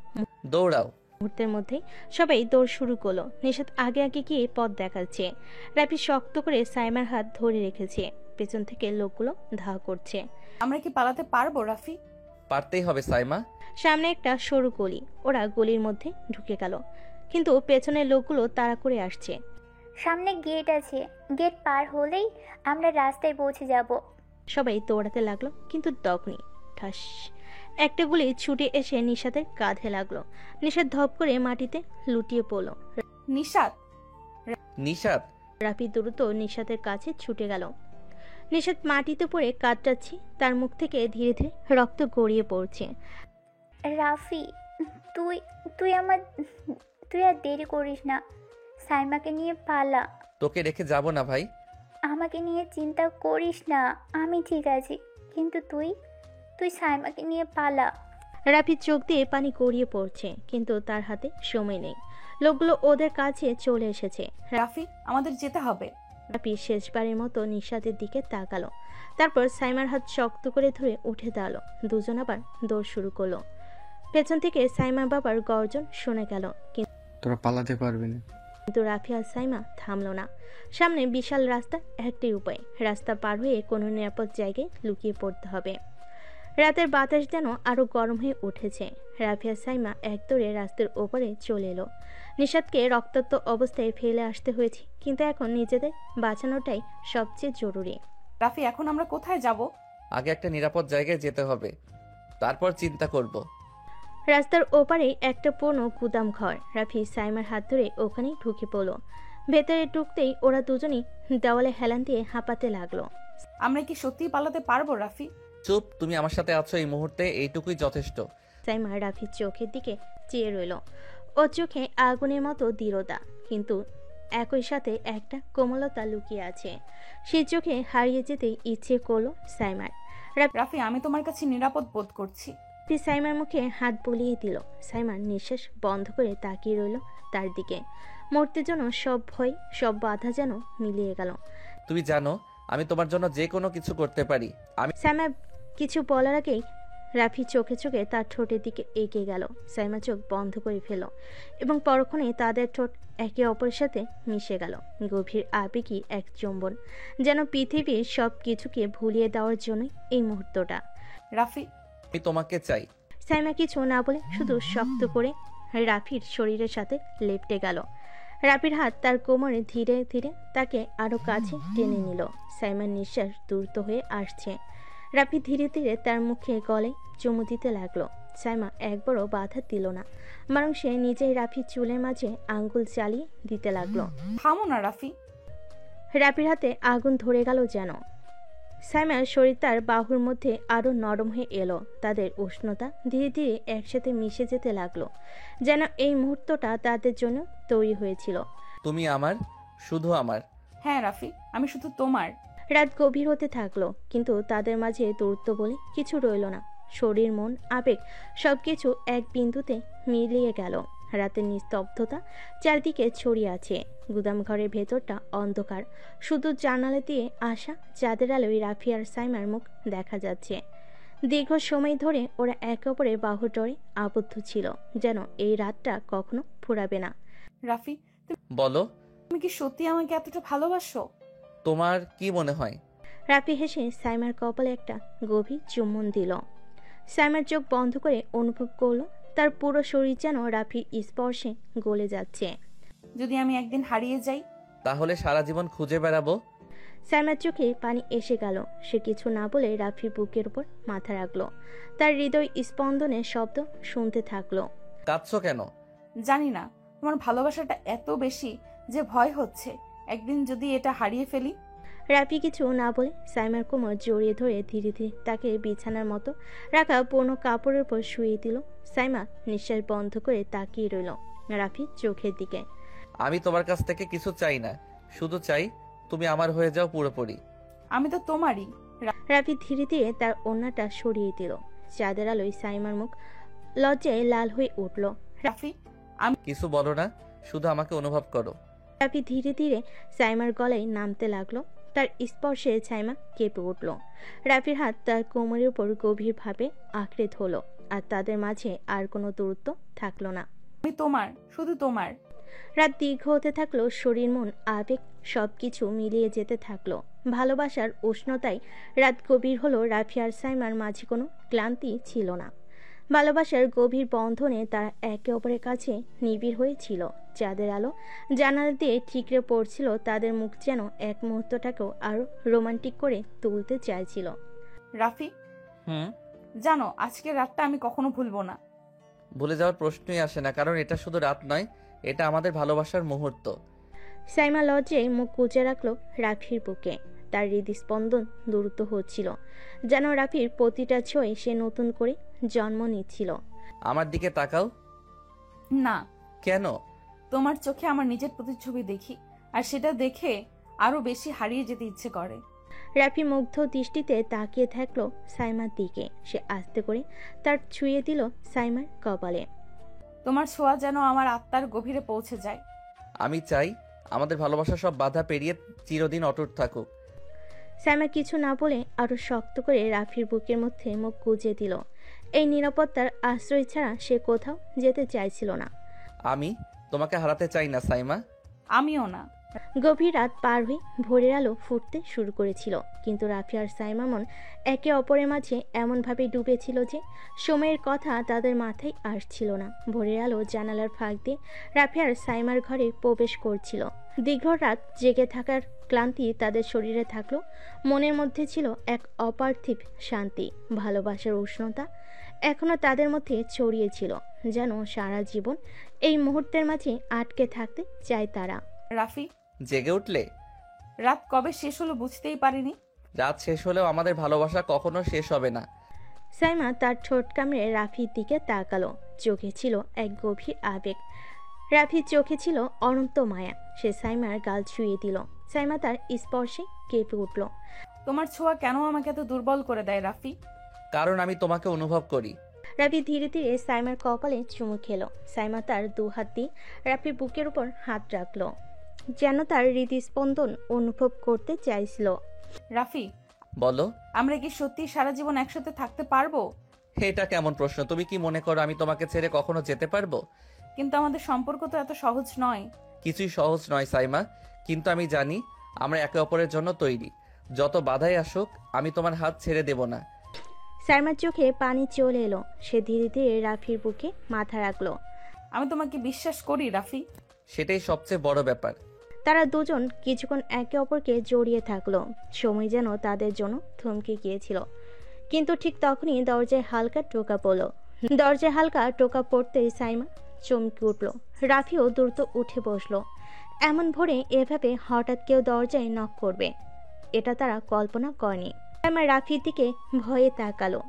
দৌড়াও। মুহূর্তের মধ্যে সবাই দৌড় শুরু করলো। নিশাত আগে আগে গিয়ে পথ দেখাচ্ছে। রাফি শক্ত করে সাইমার হাত ধরে রেখেছে। পেছন থেকে লোকগুলো ধাওয়া করছে। আমরা কি পালাতে পারবো রাফি? পারতেই হবে সাইমা। সামনে একটা সরু গলি, ওরা গলির মধ্যে ঢুকে গেল, কিন্তু পেছনের লোকগুলো তাড়া করে আসছে। সামনে গেট আছে, গেট পার হলেই আমরা রাস্তায় পৌঁছে যাব। সবাই দৌড়াতে লাগলো, কিন্তু তখনই ঠাস একটা গুলি ছুটে এসে নিশাতের কাঁধে লাগলো। নিশাত ধপ করে মাটিতে লুটিয়ে পড়ল। নিশাত! নিশাত! রাফি দ্রুত নিশাতের কাছে ছুটে গেল। নিশাত মাটিতে পড়ে কাতরাচ্ছে, তার মুখ থেকে ধীরে ধীরে রক্ত গড়িয়ে পড়ছে। রাফি, তুই আর দেরি করিস না, সাইমাকে নিয়ে পালা। তোকে রেখে যাব না ভাই। আমাকে নিয়ে চিন্তা করিস না, আমি ঠিক আছি, কিন্তু তুই সাইমাকে নিয়ে পালা। রাফির চোখ দিয়ে পানি গড়িয়ে পড়ছে, কিন্তু তার হাতে সময় নেই। লোকগুলো ওদের কাছে চলে এসেছে। রাফি আমাদের যেতে হবে। রাফি শেষবারের মতো নিশাতের দিকে তাকালো, তারপর সাইমার হাত শক্ত করে ধরে উঠে দাঁড়ালো। দুজন আবার দৌড় শুরু করলো। পেছন থেকে সাইমার বাবার গর্জন শুনে গেল, তোরা পালাতে পারবি না। কিন্তু রাফি আর সাইমা থামলো না। সামনে বিশাল রাস্তা, একটাই উপায়, রাস্তা পার হয়ে কোনো নিরাপদ জায়গায় লুকিয়ে পড়তে হবে। রাতের বাতাস যেন আরো গরম হয়ে উঠেছে। রাফি আর সাইমা এক দৌড়ে রাস্তার ওপরে চলে এলো। নিশাতকে রক্তাক্ত অবস্থায় ফেলে আসতে হয়েছে, কিন্তু এখন নিজেদের বাঁচানোটাই সবচেয়ে জরুরি। রাফি এখন আমরা কোথায় যাব? আগে একটা নিরাপদ জায়গায় যেতে হবে, তারপর চিন্তা করব। রাস্তার ওপারে একটা পুরনো গুদাম ঘর। রাফি সাইমার হাত ধরে ওখানে ঢুকে পড়লো। ভেতরে ঢুকতেই ওরা দুজনেই দেওয়ালে হেলান দিয়ে হাঁপাতে লাগলো। আমরা কি সত্যি পালাতে পারবো রাফি? চুপ, তুমি আমার সাথে আছো এই মুহূর্তে, এইটুকুই যথেষ্ট। সাইমা রাফির চোখের দিকে চেয়ে রইল। ওর চোখে আগুনের মতো দৃঢ়তা, কিন্তু একই সাথে একটা কোমলতা লুকিয়ে আছে। সেই চোখে হারিয়ে যেতে ইচ্ছে করলো সাইমার। রাফি আমি তোমার কাছে নিরাপদ বোধ করছি। সাইমার মুখে হাত বুলিয়ে দিল। সাইমার নিঃশ্বাস বন্ধ করে তাকিয়ে রইল তার দিকে। মরতে জন্য সব ভয়, সব বাধা যেন মিলিয়ে গেল। তুমি জানো আমি তোমার জন্য যে কোনো কিছু করতে পারি। সাইমা কিছু বলার আগেই রাফি চোখে চোখে তার ঠোঁটের দিকে এগিয়ে গেল। সাইমা চোখ বন্ধ করে ফেল এবং পরক্ষণে তাদের ঠোঁট একে অপরের সাথে মিশে গেল। গভীর আবেগী এক চুম্বন, যেন পৃথিবীর সব কিছুকে ভুলিয়ে দেওয়ার জন্য এই মুহূর্তটা। রাফি আমি তোমাকে চাই। সাইমা কিছু না বলে শুধু শক্ত করে রাফির শরীরের সাথে লেপটে গেল। রাফির হাত তার কোমরে ধীরে ধীরে তাকে আরো কাছে টেনে নিল। সাইমার নিঃশ্বাস দ্রুত হয়ে আসছে। রাফি ধীরে ধীরে তার মুখে গলায় চুমু দিতে লাগলো। সাইমা একবারও বাধা দিল না, বরং সে নিজেই রাফির চুলের মাঝে আঙ্গুল চালিয়ে দিতে লাগলো। থামো না রাফি। রাফির হাতে আগুন ধরে গেল যেন। সাইমার শরীর তার বাহুর মধ্যে আরো নরম হয়ে এলো। তাদের উষ্ণতা ধীরে ধীরে একসাথে মিশে যেতে লাগলো, যেন এই মুহূর্তটা তাদের জন্য তৈরি হয়েছিল। তুমি আমার, শুধু আমার। হ্যাঁ রাফি, আমি শুধু তোমার। রাত গভীর হতে থাকলো, কিন্তু তাদের মাঝে দূরত্ব বলে কিছু রইল না। শরীর, মন, আবেগ সবকিছু এক বিন্দুতে মিলিয়ে গেল। রাতের নিস্তব্ধতা চারদিকে ছড়িয়ে আছে। গুদাম ঘরের ভেতরটা অন্ধকার, শুধু জানালা দিয়ে আসা চাঁদের আলোয় রাফি আর সাইমার মুখ দেখা যাচ্ছে। দীর্ঘ সময় ধরে ওরা একে অপরের বাহুডোরে আবদ্ধ ছিল, যেন এই রাতটা কখনো ফুরাবে না। রাফি বলো, তুমি কি সত্যি আমাকে এতটা ভালোবাসো? তোমার কি মনে হয়? রাফি হেসে সাইমার কপালে একটা গভীর চুম্বন দিল। সাইমার চোখ বন্ধ করে অনুভব করলো তার পুরো শরীর যেন রাফির স্পর্শে গলে যাচ্ছে। যদি আমি একদিন হারিয়ে যাই? তাহলে সারা জীবন খুঁজে বেড়াবো। সাইমার চোখে পানি এসে গেল। সে কিছু না বলে রাফির বুকের উপর মাথা রাখলো। তার হৃদয় স্পন্দনের শব্দ শুনতে থাকলো। কাঁদছো কেন? জানি না, তোমার ভালোবাসাটা এত বেশি যে ভয় হচ্ছে একদিন যদি এটা হারিয়ে ফেলি। রাফি কিছু না বলে সাইমার কোমর জড়িয়ে ধরে ধীরে ধীরে তাকে বিছানার মতো রাখা পুরনো কাপড়ের উপর শুয়ে দিল। সাইমা নিঃশ্বাস বন্ধ করে তাকিয়ে রইল রাফির চোখের দিকে। আমি তোমার কাছ থেকে কিছু চাই না, শুধু চাই তুমি আমার হয়ে যাও পুরোপুরি। আমি তো তোমারই। রাফি ধীরে ধীরে তার ওড়নাটা সরিয়ে দিল। চাঁদের আলোয় সাইমার মুখ লজ্জায় লাল হয়ে উঠল। রাফি কিছু বলো না, শুধু আমাকে অনুভব করো। রাফি ধীরে ধীরে সাইমার গলায় নামতে লাগলো। তার স্পর্শে সাইমা কেঁপে উঠল। রাফির হাত তার কোমরের উপর গভীরভাবে আঁকড়ে ধরল, আর তাদের মাঝে আর কোনো দূরত্ব থাকলো না। আমি তোমার, শুধু তোমার। রাত দীর্ঘ হতে থাকলো, শরীর মন আবেগ সবকিছু মিলিয়ে যেতে থাকলো। ভালোবাসার উষ্ণতায় রাত গভীর হলো। রাফি আর সাইমার মাঝে কোনো ক্লান্তি ছিল না। ভালোবাসার গভীর বন্ধনে তারা একে অপরের কাছে নিবিড় হয়েছিল। চাঁদের আলো জানালা দিয়ে ঠিকরে পড়ছিল। তাদের মুখ যেন এক মুহূর্তটাকেও আরো রোমান্টিক করে তুলতে চাইছিল। রাফি জানো, আজকের রাতটা আমি কখনো ভুলবো না। ভুলে যাওয়ার প্রশ্নই আসে না, কারণ এটা শুধু রাত নয়, এটা আমাদের ভালোবাসার মুহূর্ত। সাইমা লজ্জায় মুখ গুজে রাখলো রাফির বুকে। তার হৃদস্পন্দন দ্রুত হচ্ছিল, যেন রাফির প্রতিটা ছোঁয়ে সে নতুন করে জন্ম নিচ্ছিল। আমার দিকে তাকাও। না। কেন? তোমার চোখে আমার নিজের প্রতিচ্ছবি দেখি, আর সেটা দেখে আরো বেশি হারিয়ে যেতে ইচ্ছে করে। রাফি মুগ্ধ দৃষ্টিতে তাকিয়ে থাকলো সাইমার দিকে। সে আস্তে করে তার ছুঁয়ে দিল সাইমার কপালে। তোমার ছোঁয়া যেন আমার আত্মার গভীরে পৌঁছে যায়। আমি চাই আমাদের ভালোবাসা সব বাধা পেরিয়ে চিরদিন অটুট থাকুক। সাইমা কিছু না বলে আরো শক্ত করে রাফির বুকের মধ্যে মুখ গুজে দিল। এই নিরাপত্তার আশ্রয় ছাড়া সে কোথাও যেতে চাইছিল না। আমি তোমাকে হারাতে চাই না সাইমা। আমিও না। গভীর রাত পার হয়ে ভোরের আলো ফুটতে শুরু করেছিল, কিন্তু রাফি আর সাইমা মন একে অপরের মাঝে এমনভাবে ডুবেছিল যে সময়ের কথা তাদের মাথায় আসছিল না। ভোরের আলো জানালার ফাঁক দিয়ে রাফি আর সাইমার ঘরে প্রবেশ করছিল। দীর্ঘ রাত জেগে থাকার ক্লান্তি তাদের শরীরে থাকলো, মনের মধ্যে ছিল এক অপার্থিব শান্তি। ভালোবাসার উষ্ণতা এখনো তাদের মধ্যে ছড়িয়েছিল, যেন সারা জীবন এই মুহূর্তের মাঝে আটকে থাকতে চায় তারা। রাফি জেগে উঠলে? রাত কবে শেষ হলো বুঝতেই পারিনি। রাত শেষ হলেও আমাদের ভালোবাসা কখনো শেষ হবে না। সাইমা তার ঠোঁট কামড়ে রাফির দিকে তাকালো। চোখে ছিল এক গভীর আবেগ, রাফির চোখে ছিল অনন্ত মায়া। সে সাইমার গাল ছুঁয়ে দিল। সাইমা তার স্পর্শে কেঁপে উঠল। তোমার ছোঁয়া কেন আমাকে এত দুর্বল করে দেয় রাফি? কারণ আমি তোমাকে অনুভব করি। রাফি ধীরে ধীরে সাইমার কপালে চুমু খেলো। সাইমা তার দু হাত দিয়ে রাফির বুকের উপর হাত রাখলো, যেন তার হৃদস্পন্দন অনুভব করতে চাইছিল। রাফি বলো, আমরা কি সত্যি সারা জীবন একসাথে থাকতে পারবো? এটা কেমন প্রশ্ন? তুমি কি মনে করো আমি তোমাকে ছেড়ে কখনো যেতে পারবো? কিন্তু আমাদের সম্পর্ক তো এত সহজ নয়। কিছুই সহজ নয় সাইমা, কিন্তু আমি জানি আমরা একে অপরের জন্য তৈরি। যত বাধাই আসুক আমি তোমার হাত ছেড়ে দেব না। সাইমার চোখে পানি চলে এলো। সে ধীরে ধীরে রাফির বুকে মাথা রাখলো। আমি তোমাকে বিশ্বাস করি রাফি। সেটাই সবচেয়ে বড় ব্যাপার। তারা দুজন কিছুক্ষণ একে অপরকে জড়িয়ে থাকলো। সময় যেন তাদের জন্য থমকে গিয়েছিল, কিন্তু ঠিক তখনই দরজায় হালকা টোকা পড়ল। দরজায় হালকা টোকা পড়তেই সাইমা চমকে উঠল। রাফিও দ্রুত উঠে বসলো। এমন ভোরে এভাবে হঠাৎ কেউ দরজায় নক করবে, এটা তারা কল্পনা করেনি। সাইমা রাফির দিকে ভয়ে তাকালো।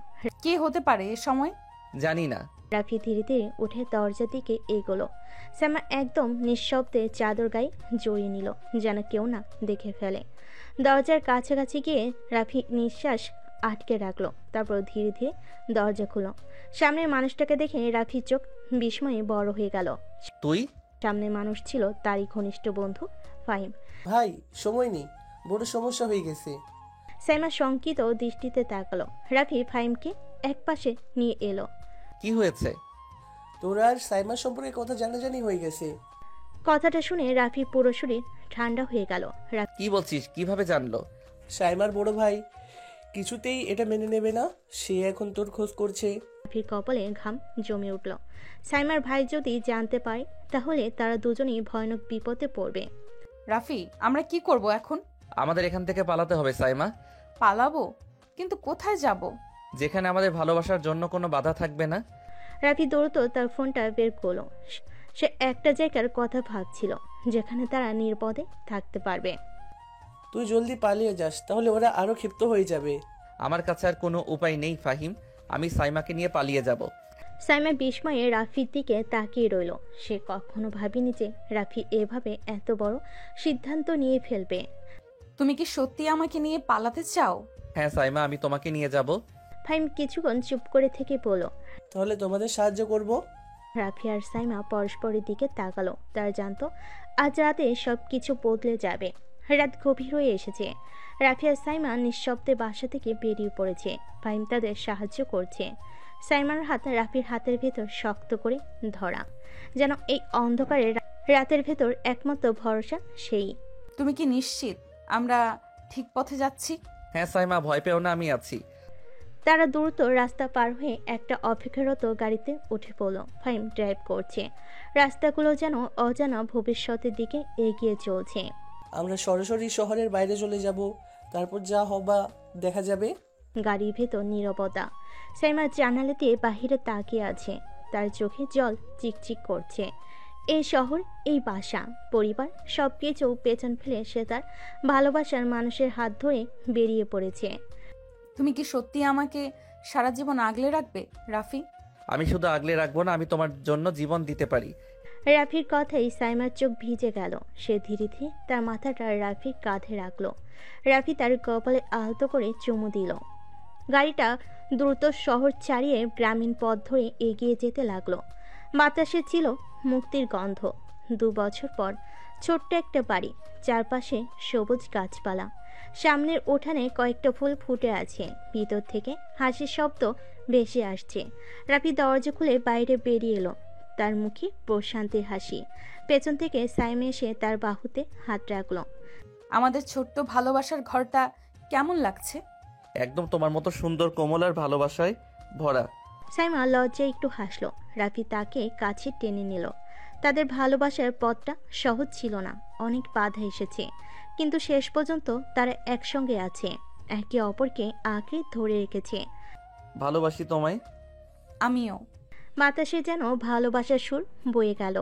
কে হতে পারে এ সময়? জানি না। রাফি ধীরে ধীরে উঠে দরজার দিকে এগোলো। সাইমা একদম নিঃশব্দে চাদর গায়ে জড়িয়ে নিল, যেন কেউ না দেখে ফেলে। দরজার কাছাকাছি গিয়ে রাফি নিঃশ্বাস আটকে রাখলো। তারপর ধীরে ধীরে দরজা খুলো। সামনের মানুষটাকে দেখে রাফির চোখ বিস্ময়ে বড় হয়ে গেল। তুই? সামনের মানুষ ছিল তারই ঘনিষ্ঠ বন্ধু ফাহিম। ভাই সময় নেই, বড় সমস্যা হয়ে গেছে। সাইমা শঙ্কিত দৃষ্টিতে তাকালো। রাফি ফাহিমকে একপাশে নিয়ে এলো। কি হয়েছে? তোর আর সাইমার সম্পর্কে কথা জানাজানি হয়ে গেছে। কথাটা শুনে রাফির পুরো শরীর ঠান্ডা হয়ে গেল। কি বলছিস? কিভাবে জানলো? সাইমার বড় ভাই কিছুতেই এটা মেনে নেবে না, সে এখন তোর খোঁজ করছে। রাফির কপালে ঘাম জমে উঠল। সাইমার ভাই যদি জানতে পারে তাহলে তারা দুজনেই ভয়ানক বিপদে পড়বে। রাফি আমরা কি করব এখন? আমাদের এখান থেকে পালাতে হবে সাইমা। পালাবো? কিন্তু কোথায় যাব? যেখানে আমাদের ভালোবাসার জন্য কোনো বাধা থাকবে না। রাফি দ্রুত তার ফোনটা বের করলো। সে একটা জায়গার কথা ভাবছিল যেখানে তারা নিরাপদে থাকতে পারবে। তুই জলদি পালিয়ে যাস, তাহলে ওরা আরো ক্ষিপ্ত হয়ে যাবে। আমার কাছে আর কোনো উপায় নেই ফাহিম, আমি সাইমাকে নিয়ে পালিয়ে যাব। সাইমা বিস্ময়ে রাফির দিকে তাকিয়ে রইল। সে কখনো ভাবেনি যে রাফি এভাবে এত বড় সিদ্ধান্ত নিয়ে ফেলবে। তুমি কি সত্যি আমাকে নিয়ে পালাতে চাও? হ্যাঁ সাইমা, আমি তোমাকে নিয়ে যাব। ফাহিম কিছুক্ষণ চুপ করে থেকে বলল, তাহলে তোমাদের সাহায্য করব। রাফি আর সাইমা পরস্পরের দিকে তাকালো। তারা জানতো আজ রাতে সব কিছু বদলে যাবে। রাত গভীর হয়ে এসেছে। রাফি আর সাইমা নিঃশব্দে বাসা থেকে বেরিয়ে পড়েছে। ফাহিম তাদের সাহায্য করছে। সাইমার হাত রাফির হাতের ভেতর শক্ত করে ধরা, যেন এই অন্ধকারে রাতের ভেতর একমাত্র ভরসা সেই। তুমি কি নিশ্চিত আমরা ঠিক পথে যাচ্ছি? হ্যাঁ সাইমা, ভয় পেও না, আমি আছি। তারা দ্রুত রাস্তা পার হয়ে একটা অপেক্ষারত গাড়িতে উঠে পড়ল। ফাহিম ড্রাইভ করছে। রাস্তাগুলো যেন অজানা ভবিষ্যতের দিকে এগিয়ে চলছে। আমরা সরাসরি শহরের বাইরে চলে যাব, তারপর যা হবা দেখা যাবে। গাড়ির ভেতর নীরবতা। সাইমা জানালা দিয়ে বাহিরে তাকিয়ে আছে। তার চোখে জল চিকচিক করছে। এই শহর, এই বাসা, পরিবার সবকিছু পেছন ফেলে সে তার ভালোবাসার মানুষের হাত ধরে বেরিয়ে পড়েছে। তুমি কি সত্যি আমাকে সারা জীবন আগলে রাখবে রাফি? আমি শুধু আগলে রাখবো না, আমি তোমার জন্য জীবন দিতে পারি। রাফির কথাই সাইমার চোখ ভিজে গেল। সে ধীরে ধীরে তার মাথাটা রাফির কাঁধে রাখলো। রাফি তার কপালে আলতো করে চুমু দিল। গাড়িটা দ্রুত শহর ছাড়িয়ে গ্রামীণ পথ ধরে এগিয়ে যেতে লাগলো। বাতাসে ছিল মুক্তির গন্ধ। 2 বছর পর ছোট্ট একটা বাড়ি, চারপাশে সবুজ গাছপালা। সামনের উঠানে কয়েকটা ফুল ফুটে আছে। ভিতর থেকে হাসির শব্দ ভেসে আসছে। রাফি দরজা খুলে বাইরে বেরিয়ে এলো। তার মুখে প্রশান্তির হাসি। পেছন থেকে সাইমা এসে তার বাহুতে হাত রাখলো। আমাদের ছোট্ট ভালোবাসার ঘরটা কেমন লাগছে? একদম তোমার মতো সুন্দর, কোমল আর ভালোবাসায় ভরা। সাইমা লজ্জায় একটু হাসলো। রাফি তাকে কাছে টেনে নিল। তাদের ভালোবাসার পথটা সহজ ছিল না, অনেক বাধা এসেছে, কিন্তু শেষ পর্যন্ত তারা একসঙ্গে আছে, একে অপরকে আঁকড়ে ধরে রেখেছে। ভালোবাসি তোমায়। আমিও। বাতাসে যেন ভালোবাসার সুর বয়ে গেল।